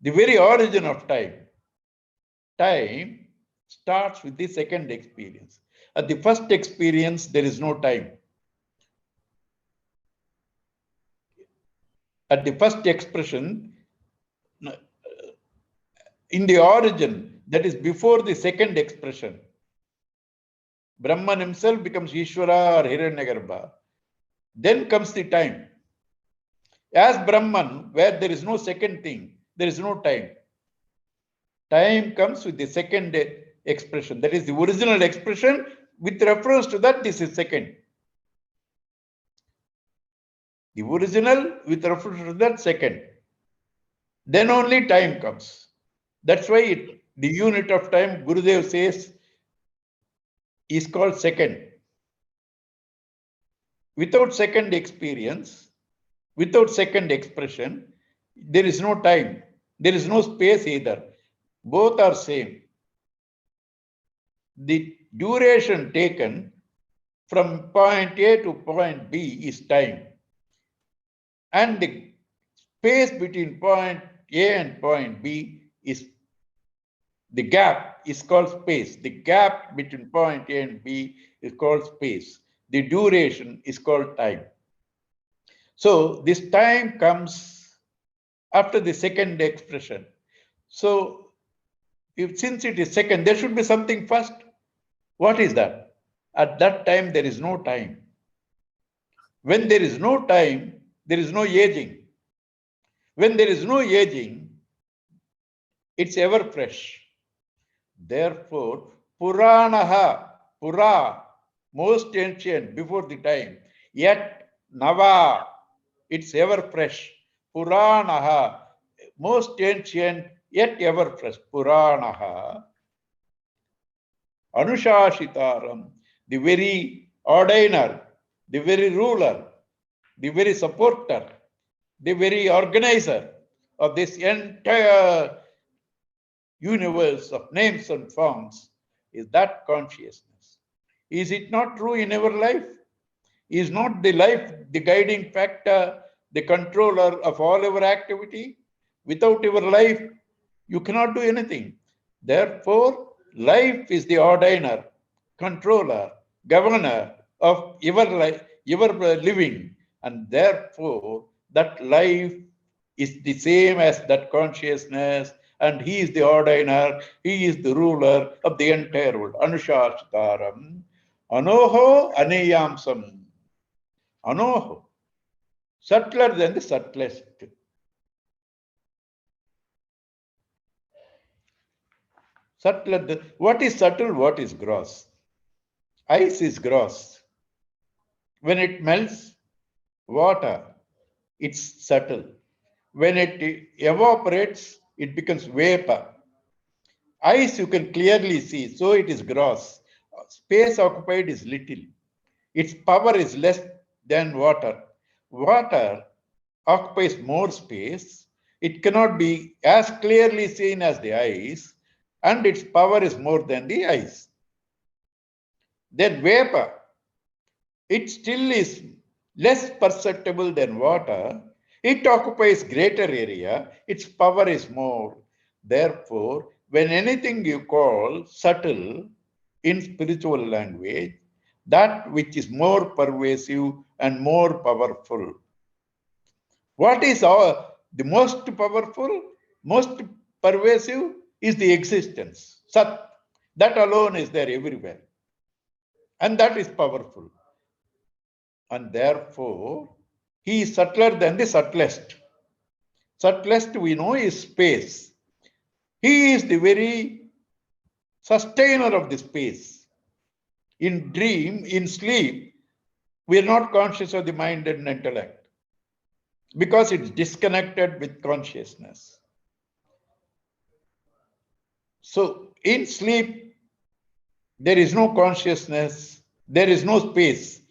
S2: The very origin of time. Time starts with the second experience. At the first experience, there is no time. At the first expression, in the origin, that is before the second expression, Brahman himself becomes Ishvara or Hiranyagarbha. Then comes the time. As Brahman, where there is no second thing, there is no time. Time comes with the second expression. That is the original expression. With reference to that, this is second. The original with reference to that second. Then only time comes. That's why the unit of time, Gurudev says, is called second. Without second experience, without second expression, there is no time. There is no space either. Both are same. The duration taken from point A to point B is time. And the space between point A and point B is the gap is called space. The gap between point A and B is called space. The duration is called time. So this time comes after the second expression. So since it is second, there should be something first. What is that? At that time, there is no time. When there is no time, there is no aging. When there is no aging, it's ever fresh. Therefore, Puranaha, Pura, most ancient before the time, yet Nava, it's ever fresh. Puranaha, most ancient, yet ever fresh. Puranaha, Anushashitaram, the very ordainer, the very ruler, the very supporter, the very organizer of this entire universe of names and forms is that consciousness. Is it not true in our life? Is not the life the guiding factor, the controller of all our activity? Without your life, you cannot do anything. Therefore, life is the ordainer, controller, governor of your life, your living, and therefore that life is the same as that consciousness, and he is the ordainer, he is the ruler of the entire world. Anushashtaram, Anoho Aneyamsam. Anoho, subtler than the subtlest. Subtler, what is subtle, what is gross? Ice is gross. When it melts, water, it's subtle. When it evaporates, it becomes vapor. Ice you can clearly see, so it is gross. Space occupied is little. Its power is less than water. Water occupies more space. It cannot be as clearly seen as the ice, and its power is more than the ice. Then vapor, it still is less perceptible than water. It occupies greater area. Its power is more. Therefore, when anything you call subtle in spiritual language, that which is more pervasive and more powerful. What is the most powerful, most pervasive is the existence. Sat. That alone is there everywhere. And that is powerful. And therefore, He is subtler than the subtlest. Subtlest we know is space. He is the very sustainer of the space. In dream, in sleep, we are not conscious of the mind and intellect because it's disconnected with consciousness. So in sleep, there is no consciousness, there is no space.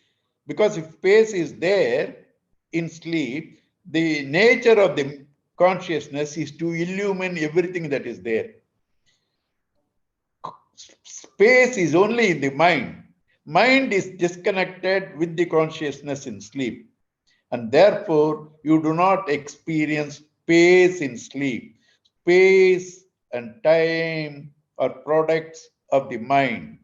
S2: Because if space is there in sleep, the nature of the consciousness is to illumine everything that is there. Space is only in the mind. Mind is disconnected with the consciousness in sleep. And therefore, you do not experience space in sleep. Space and time are products of the mind.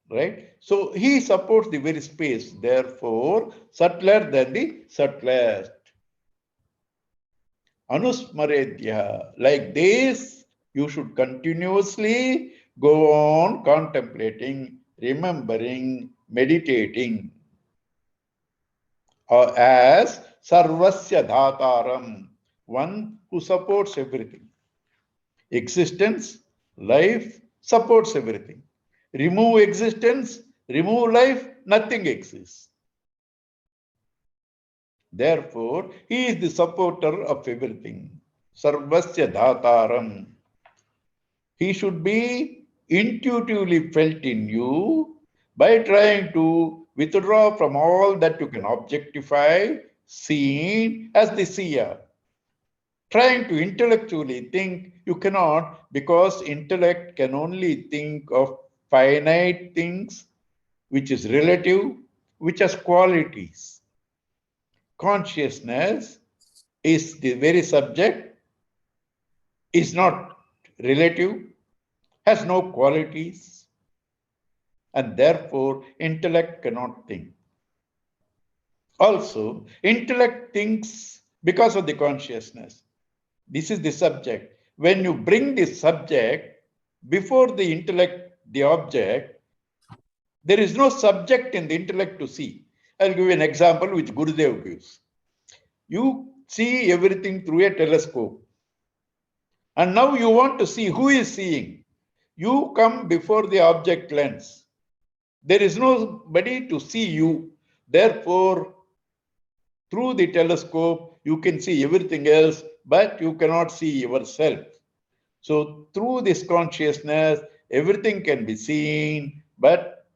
S2: Right? So he supports the very space, therefore, subtler than the subtlest. Anusmaredya. Like this, you should continuously go on contemplating, remembering, meditating. As Sarvasya Dhataram, one who supports everything. Existence, life supports everything. Remove existence, remove life, nothing exists. Therefore, he is the supporter of everything. Sarvasya Dhataram. He should be intuitively felt in you by trying to withdraw from all that you can objectify, seen as the seer. Trying to intellectually think, you cannot, because intellect can only think of finite things, which is relative, which has qualities. Consciousness is the very subject, is not relative, has no qualities, and therefore intellect cannot think. Also, intellect thinks because of the consciousness. This is the subject. When you bring the subject before the intellect, the object, there is no subject in the intellect to see. I'll give you an example which Gurudev gives. You see everything through a telescope. And now you want to see who is seeing. You come before the object lens. There is nobody to see you. Therefore, through the telescope, you can see everything else, but you cannot see yourself. So through this consciousness, everything can be seen, but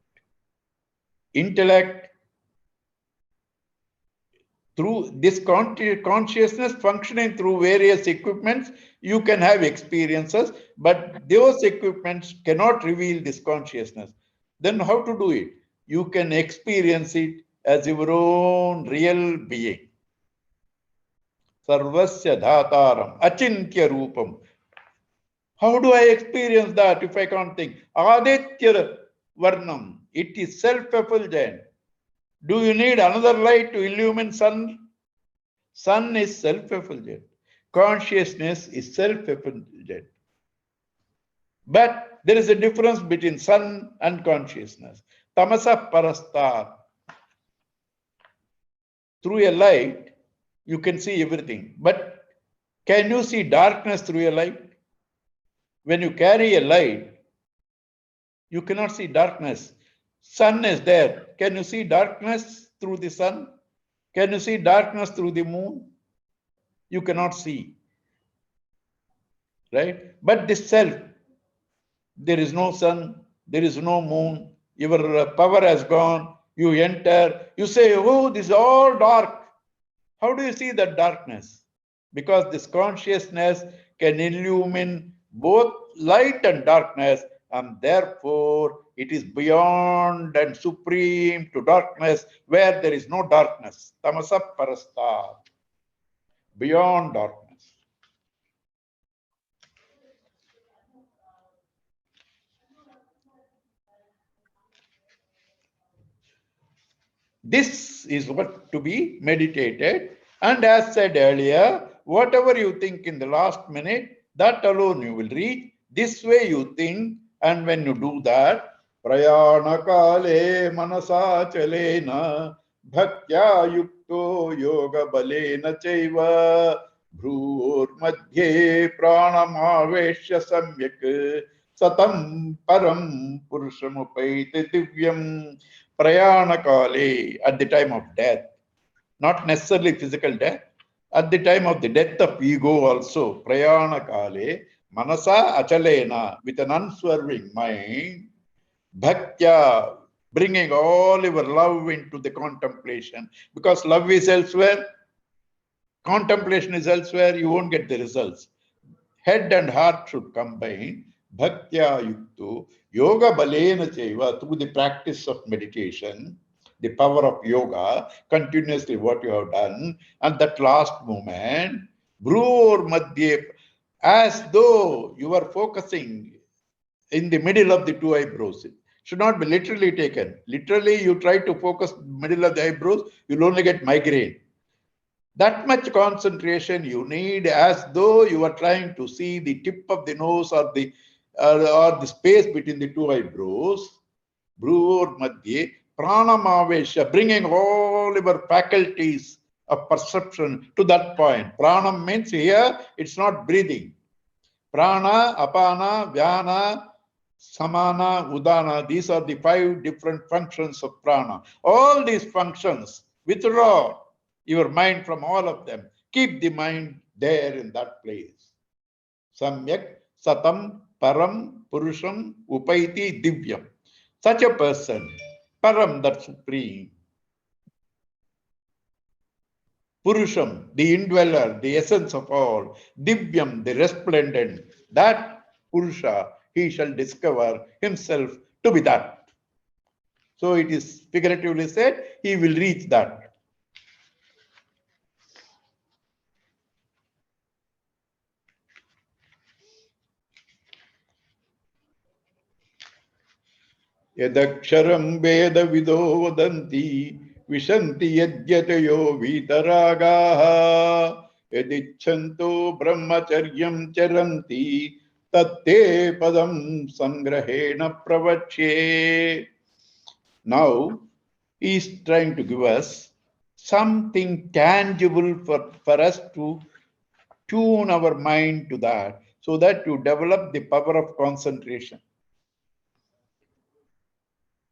S2: intellect, through this consciousness functioning through various equipments, you can have experiences, but those equipments cannot reveal this consciousness. Then how to do it? You can experience it as your own real being. Sarvasya dhataram, achintya rupam. How do I experience that if I can't think? Aditya varnam, it is self-effulgent. Do you need another light to illumine sun? Sun is self-effulgent. Consciousness is self-effulgent. But there is a difference between sun and consciousness. Tamasa parastar. Through a light, you can see everything. But can you see darkness through a light? When you carry a light, you cannot see darkness. Sun is there. Can you see darkness through the sun? Can you see darkness through the moon? You cannot see. Right? But the self, there is no sun, there is no moon, your power has gone, you enter, you say, oh, this is all dark. How do you see that darkness? Because this consciousness can illumine both light and darkness, and therefore it is beyond and supreme to darkness where there is no darkness. Tamasa parasta, beyond darkness. This is what to be meditated. And as said earlier, whatever you think in the last minute, that alone you will reach. This way you think, and when you do that, prayana kale manasa chalena Bhaktya yukto yoga balena chaiva bhrurmadhye pranamaveshya samyak satam param purushamupaiti divyam prayana kale, at the time of death, not necessarily physical death, at the time of the death of ego also, prayana kale, manasa achalena, with an unswerving mind, bhaktya, bringing all your love into the contemplation, because love is elsewhere, contemplation is elsewhere, you won't get the results. Head and heart should combine. Bhaktya yukto yoga balena chaiva, through the practice of meditation, the power of yoga, continuously what you have done, and that last moment, bhrur madhye, as though you are focusing in the middle of the two eyebrows. It should not be literally taken. Literally, you try to focus middle of the eyebrows, you'll only get migraine. That much concentration you need, as though you are trying to see the tip of the nose or the space between the two eyebrows. Bhrur madhye pranamavesha, bringing all your faculties of perception to that point. Pranam means here it's not breathing. Prana, apana, vyana, samana, udana. These are the 5 different functions of prana. All these functions, withdraw your mind from all of them. Keep the mind there in that place. Samyak, satam, param, purusham, upaiti, divyam. Such a person, param, that supreme, Purusham, the indweller, the essence of all, Divyam, the resplendent, that Purusha, he shall discover himself to be that. So it is figuratively said, he will reach that. Yadaksharam Veda Vido Vadanti Vishanti Yadyatayo Vitaragaha Yadichanto Brahmacharyam Charanti Tatte Padam Sangrahena Pravachye. Now, he is trying to give us something tangible for us to tune our mind to that, so that you develop the power of concentration.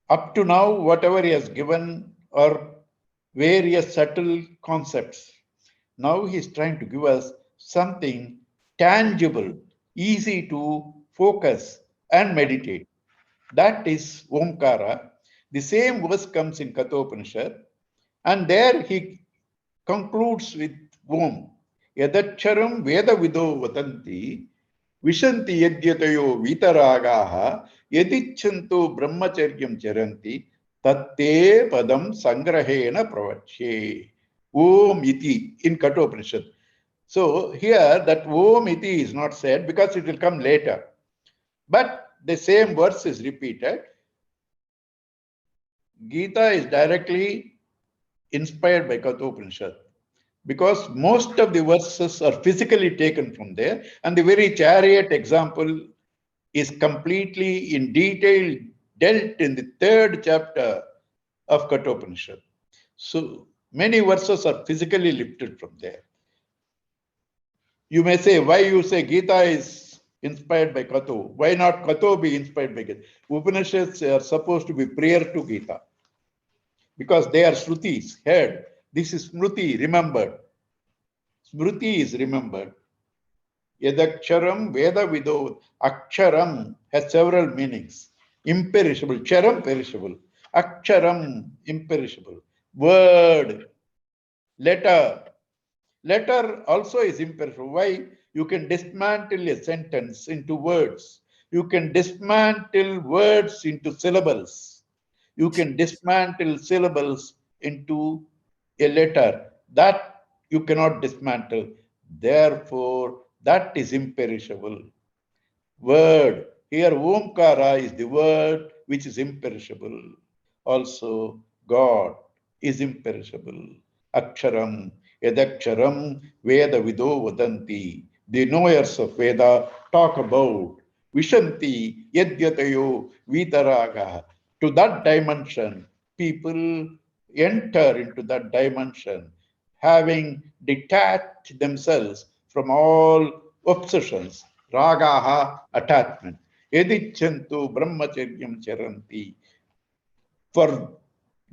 S2: Up to now, whatever he has given are various subtle concepts. Now he is trying to give us something tangible, easy to focus and meditate. That is Omkara. The same verse comes in Kathopanishad, and there he concludes with Om. Yadacharam Veda Vido Vatanti Vishanti Yadyatayo Vitaragaha Yadichanto Brahmacharyam Charanti Tatte Padam Sangrahena Pravachye. Om Iti in Kathopanishad. So here that Om Iti is not said because it will come later. But the same verse is repeated. Gita is directly inspired by Kathopanishad, because most of the verses are physically taken from there, and the very chariot example is completely in detail dealt in the 3rd chapter of Kathopanishad. So many verses are physically lifted from there. You may say, why you say Gita is inspired by Katho? Why not Katho be inspired by Gita? Upanishads are supposed to be prior to Gita, because they are Shrutis, heard. This is Smruti, remembered. Smruti is remembered. Yadaksharam Veda Vido. Aksharam has several meanings. Imperishable. Charam, perishable. Aksharam, imperishable. Word. Letter. Letter also is imperishable. Why? You can dismantle a sentence into words. You can dismantle words into syllables. You can dismantle syllables into a letter. That you cannot dismantle. Therefore, that is imperishable. Word. Here, Omkara is the word which is imperishable. Also, God is imperishable. Aksharam, Yadaksharam, Veda Vido Vadanti. The knowers of Veda talk about Vishanti, Yadyatayo, Vitaraga. To that dimension, people enter into that dimension, having detached themselves from all obsessions, ragaha, attachment. Edichantu brahmacharyam charanti. For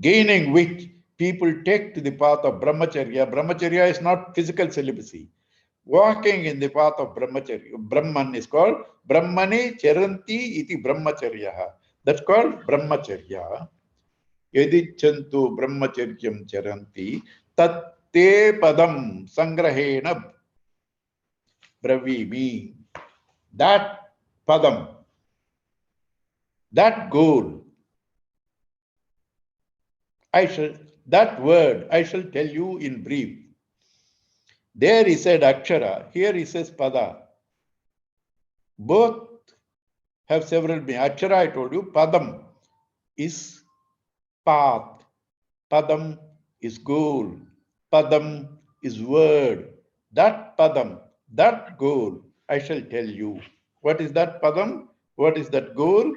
S2: gaining which people take to the path of brahmacharya. Brahmacharya is not physical celibacy. Walking in the path of brahmacharya. Brahman is called brahmane charanti iti brahmacharya. That's called brahmacharya. Yadichantu brahmacharyam charanti tatte padam sangrahena bravimi. That padam, that goal, that word I shall tell you in brief. There he said akshara, here he says pada. Both have several meanings. Akshara I told you, padam is path, padam is goal, padam is word. That padam, that goal, I shall tell you. What is that padam? What is that goal?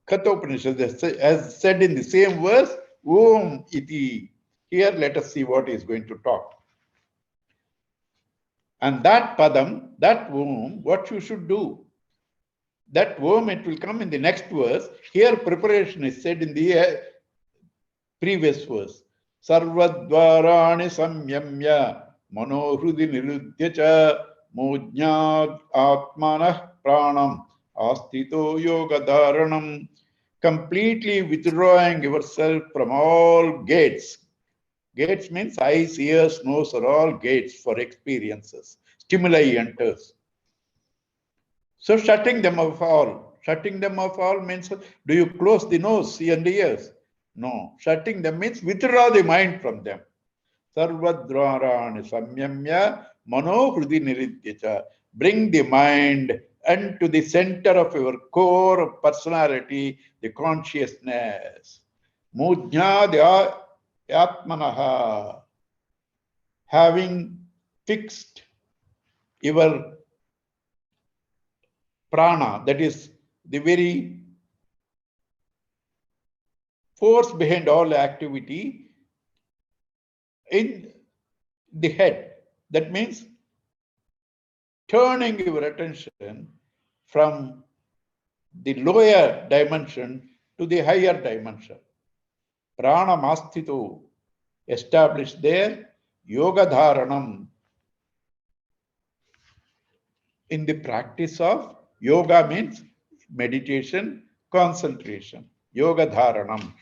S2: Kathopanishad has said in the same verse, Om iti. Here let us see what he is going to talk. And that padam, that Om, what you should do. That Om, it will come in the next verse. Here preparation is said in the previous verse. Sarvadvarani samyamya manohrudi nirudhya mujñad atmanah pranam astito yoga dharanam. Completely withdrawing yourself from all gates. Gates means eyes, ears, nose are all gates for experiences. Stimuli enters. So shutting them off all. Shutting them off all means, do you close the nose and the ears? No. Shutting them means withdraw the mind from them. Sarvadvarani samyamya mano hrudi niridhyacha. Bring the mind into the center of your core of personality, the consciousness. Mujña atmanaha. Having fixed your prana, that is the very force behind all activity, in the head. That means turning your attention from the lower dimension to the higher dimension. Prana mastito, established there, yoga dharanam. In the practice of yoga means meditation, concentration, yoga dharanam.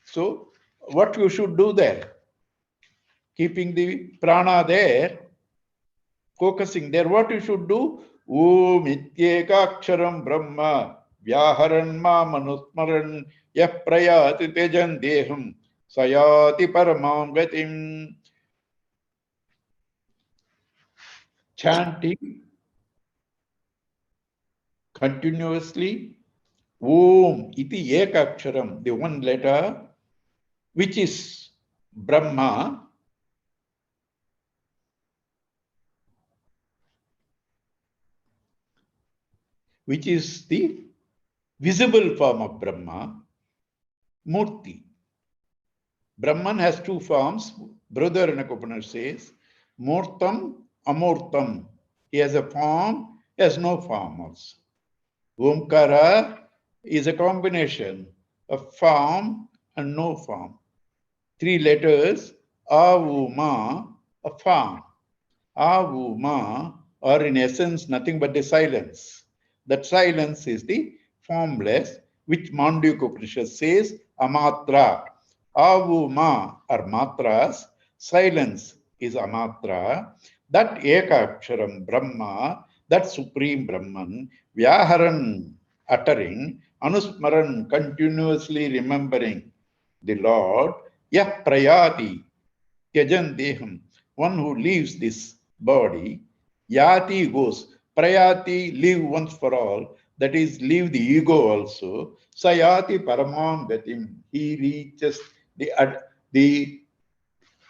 S2: So what you should do there? Keeping the prana there, focusing there, what you should do? Om ityekaksharam brahma vyaharan ma manusmaran yah prayati tejan deham sayati paramam gatim. Chanting continuously Om iti ekaksharam, the one letter, which is Brahma, which is the visible form of Brahma, Murti. Brahman has two forms. Brihadaranyaka Upanishad says, Murtam, Amurtam. He has a form, he has no form also. Omkara is a combination of form and no form. Three letters, Avuma, a form. Avuma are in essence nothing but the silence. That silence is the formless, which Mandukya Upanishad says, Amatra. Avuma are matras, silence is amatra. That Ekaksharam Brahma, that Supreme Brahman, Vyaharan uttering, Anusmaran continuously remembering the Lord, Yah Prayati, Tyajan Deham, one who leaves this body, Yati goes, Prayati, leave once for all, that is, leave the ego also, Sayati Paramam Gatim, he reaches the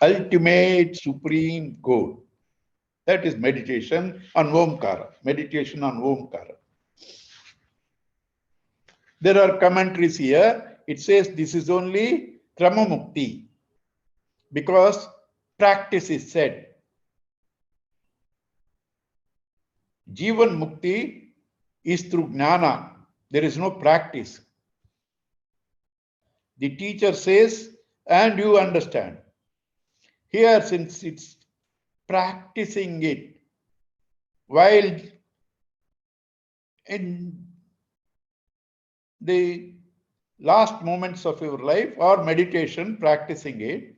S2: ultimate supreme goal. That is meditation on Omkara. Meditation on Omkara. There are commentaries here. It says this is only Krama Mukti. because practice is said. Jivan Mukti is through Jnana. There is no practice. The teacher says, and you understand. Here, since it's practicing it while in the last moments of your life or meditation, practicing it,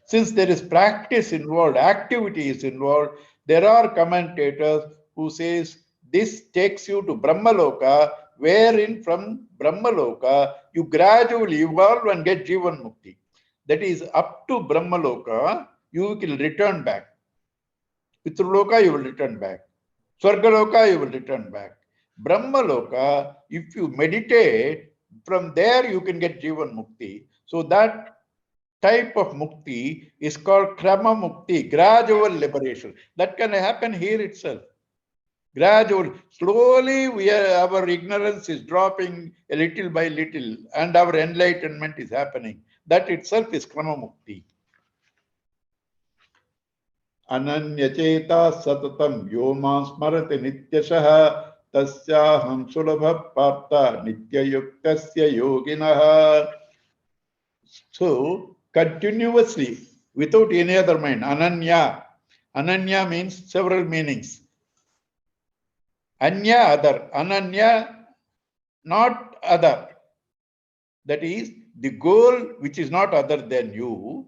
S2: since there is practice involved, activity is involved, there are commentators who says this takes you to Brahmaloka, wherein from Brahmaloka you gradually evolve and get Jivan Mukti. That is, up to Brahmaloka, you will return back. Pitraloka, you will return back. Swargaloka, you will return back. Brahmaloka, if you meditate, from there you can get Jivan Mukti. So that type of mukti is called krama mukti, gradual liberation. That can happen here itself. Gradual, slowly our ignorance is dropping a little by little and our enlightenment is happening. That itself is krama mukti. Ananyacheta satatam yoma smarati nityashaha tasyaham sulabha partha nityayuktasya yoginaha. So, continuously, without any other mind, ananya. Ananya means several meanings. Anya, other. Ananya, not other. That is, the goal which is not other than you,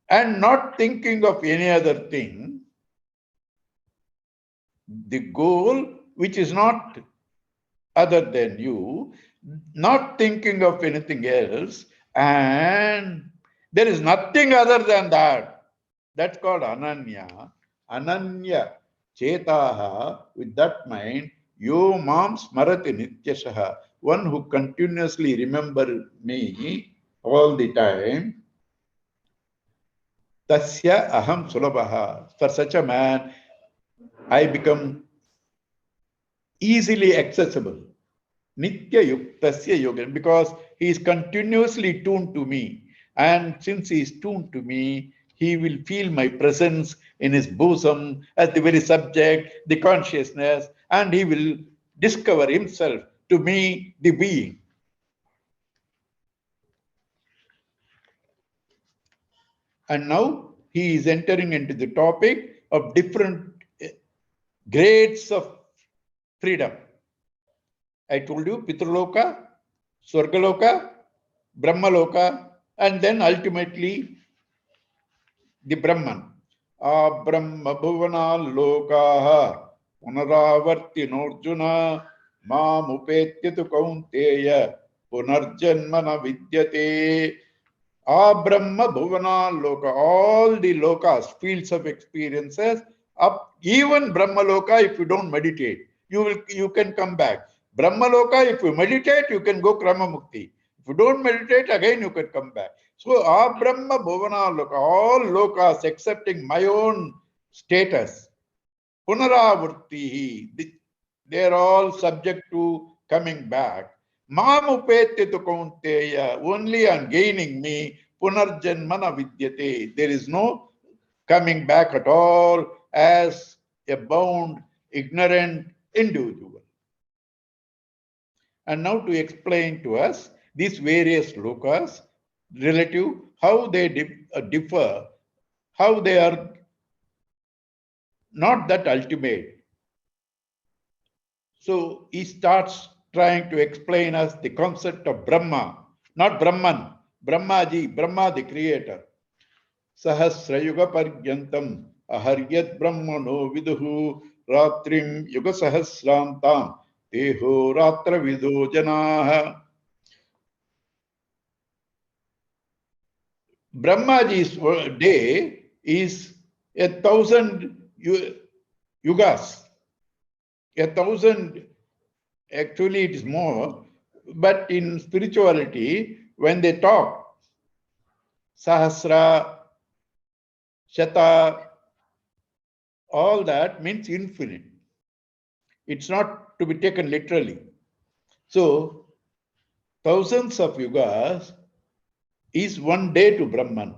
S2: and not thinking of any other thing. The goal which is not other than you, not thinking of anything else, and there is nothing other than that. That's called ananya. Ananya chetaha, with that mind, yo mam smarati nityashaha, one who continuously remember me all the time. Tasya aham sulabhaha. For such a man, I become easily accessible. Nitya yuktasya yoga, because he is continuously tuned to me. And since he is tuned to me, he will feel my presence in his bosom as the very subject, the consciousness, and he will discover himself to me, the being. And now he is entering into the topic of different grades of freedom. I told you Pitraloka, Swargaloka, Brahmaloka, and then ultimately the Brahman. Brahma bhuvana lokaha punaravarti norjuna mam upetya kaunteya punarjanmana vidyate. Brahma bhuvana loka, all the lokas, fields of experiences, up even Brahma loka, if you don't meditate, you can come back. Brahma loka, if you meditate, you can go krama mukti. If you don't meditate, again you can come back. So, Brahma bhuvana loka, all lokas excepting my own status, punaravarti, they are all subject to coming back. Mam upetya kaunteya, only on gaining me, punarjanmana vidyate. There is no coming back at all as a bound, ignorant individual. And now to explain to us these various lokas, relative, how they differ, how they are not that ultimate. So he starts trying to explain us the concept of Brahma, not Brahman, Brahmaji, Brahma the creator. Sahasrayuga paryantam aharyat brahmano viduhu ratrim yuga sahasrantam teho ratra vido janaha. Brahmaji's day is 1,000 yugas. 1,000, actually it is more, but in spirituality, when they talk, Sahasra, Shata, all that means infinite. It's not to be taken literally. So, thousands of yugas is one day to Brahman.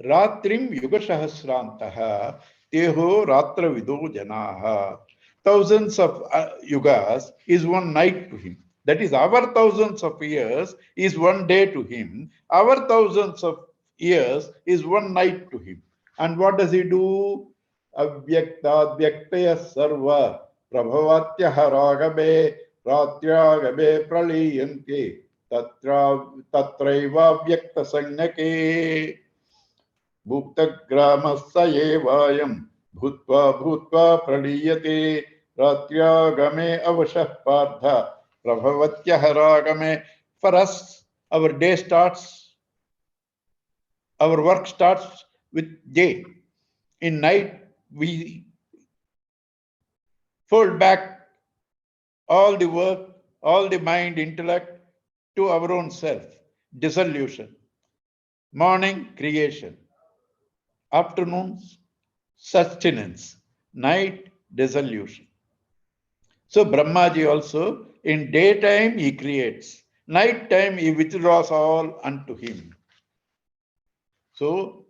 S2: Ratrim Yugasahasrantaha Teho Ratra Vido Janaha. Thousands of yugas is one night to him. That is, our thousands of years is one day to him. Our thousands of years is one night to him. And what does he do? Avyaktadyakteya sarva prabhavatya haragame ratyagame praliyanke tatraiva vyakta sanyake भुक्तग्रामस्य एवायं भूत्वा भूत्वा प्रलीयते रात्र्यागमे अवशः Partha प्रभवत्यहरागमे. For us, our day starts, our work starts with day. In night, we fold back all the work, all the mind, intellect to our own self. Dissolution. Morning, creation. Afternoons, sustenance. Night, dissolution. So Brahmaji also, in daytime he creates, night time he withdraws all unto him. So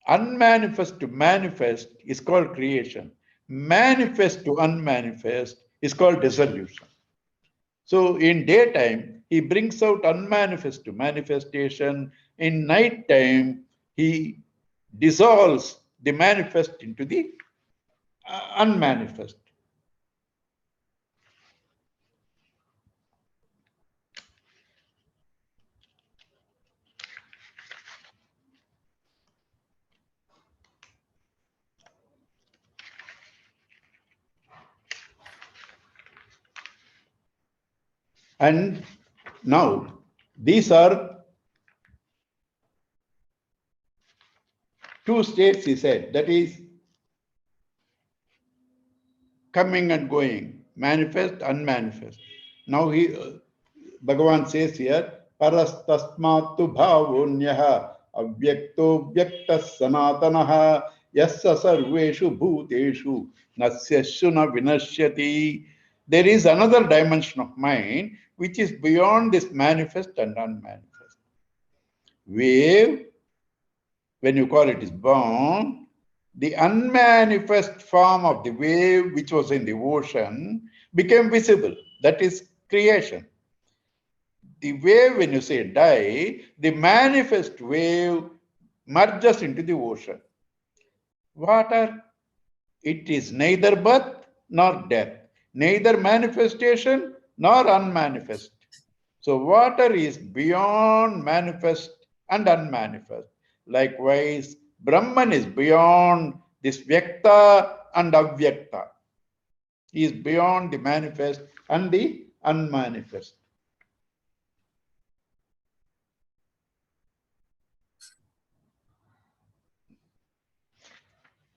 S2: unmanifest to manifest is called creation. Manifest to unmanifest is called dissolution. So in daytime he brings out unmanifest to manifestation. In night time he dissolves the manifest into the unmanifest. And now these are two states, he said, that is coming and going, manifest, unmanifest. Now Bhagavan says here, parastasmatu bhavonyaha avyakto vyaktas sanatanaha yassa sarveshu bhuteshu nasyashu na vinashyati. There is another dimension of mind which is beyond this manifest and unmanifest. Wave, when you call it is born, the unmanifest form of the wave which was in the ocean became visible. That is creation. The wave, when you say die, the manifest wave merges into the ocean. Water, it is neither birth nor death, neither manifestation nor unmanifest. So water is beyond manifest and unmanifest. Likewise, Brahman is beyond this Vyakta and Avyakta. He is beyond the manifest and the unmanifest.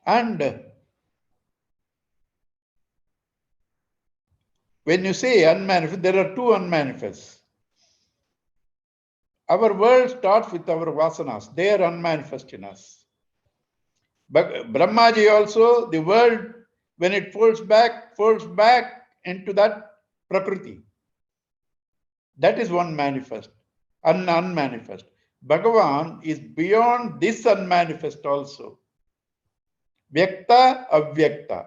S2: And when you say unmanifest, there are two unmanifests. Our world starts with our vasanas. They are unmanifest in us. But Brahmaji also, the world, when it folds back into that Prakriti. That is one manifest, unmanifest. Bhagavan is beyond this unmanifest also. Vyakta, Avyakta.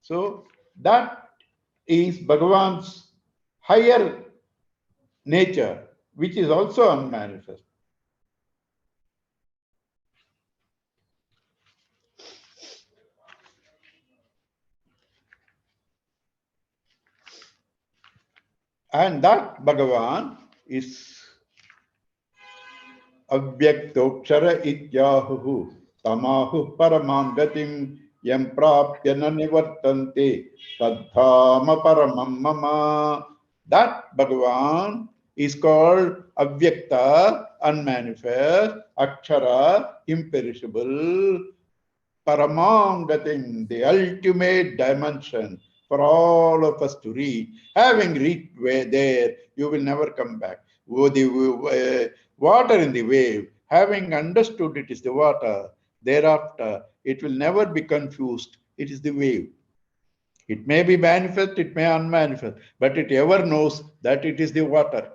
S2: So that is Bhagavan's higher nature, which is also unmanifest. And that Bhagavan is Avyaktokshara Ityahu Tamahu Paramam Gatim Yam Prapya Nivartante Tadhama Paramam Mama. That Bhagavan is called Avyakta, unmanifest, Akshara, imperishable, Paramam Gatim, the ultimate dimension for all of us to reach. Having reached there, you will never come back. The water in the wave, having understood it is the water, thereafter it will never be confused. It is the wave. It may be manifest, it may unmanifest, but it ever knows that it is the water.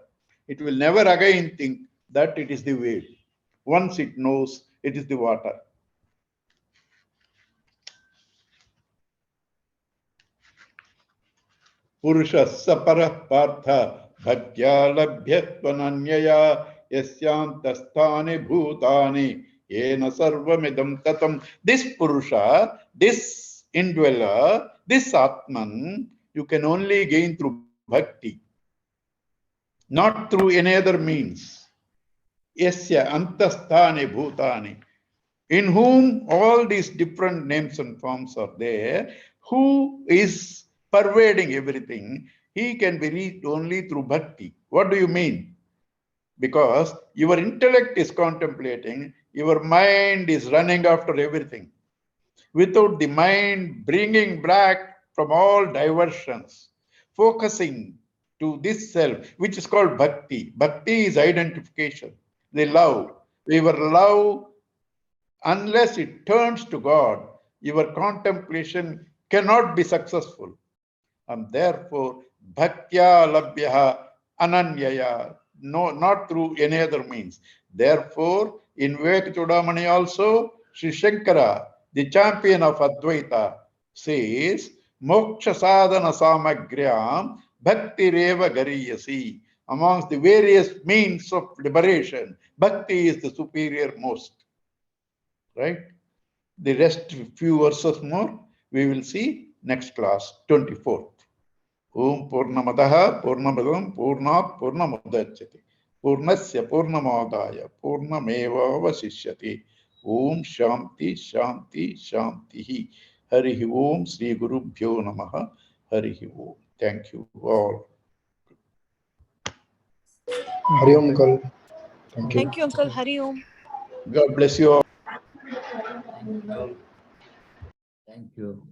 S2: It will never again think that it is the wave. Once it knows, it is the water. Purushassa parah partha bhaktya labhyatvananyaya yasyantastani bhutani yena sarvamidam tatam. This Purusha, this indweller, this Atman, you can only gain through bhakti, not through any other means. Yasya antastani bhutani, in whom all these different names and forms are there, who is pervading everything, he can be reached only through bhakti. What do you mean? Because your intellect is contemplating, your mind is running after everything. Without the mind bringing back from all diversions, focusing to this self, which is called bhakti. Bhakti is identification, the love. Your love, unless it turns to God, your contemplation cannot be successful. And therefore, bhaktya labhyaha ananyaya, no, not through any other means. Therefore, in Vivek Chudamani also, Sri Shankara, the champion of Advaita, says, moksha sadhana samagryam bhakti reva gariyasi. Amongst the various means of liberation, bhakti is the superior most. Right? The rest few verses more we will see next class, 24th. Om Purnamadaha Purnamadam Purnat Purnamudachyati Purnasya Purnamadaya Purnameva Vasishyati. Om Shanti Shanti Shanti. Harihi Om Sri Guru Bhyo Namaha. Harihi Om. Thank you all.
S3: Hari Om, Uncle. Thank you.
S4: Thank you, Uncle. Hari Om.
S2: God bless you all.
S5: Thank you. Thank you.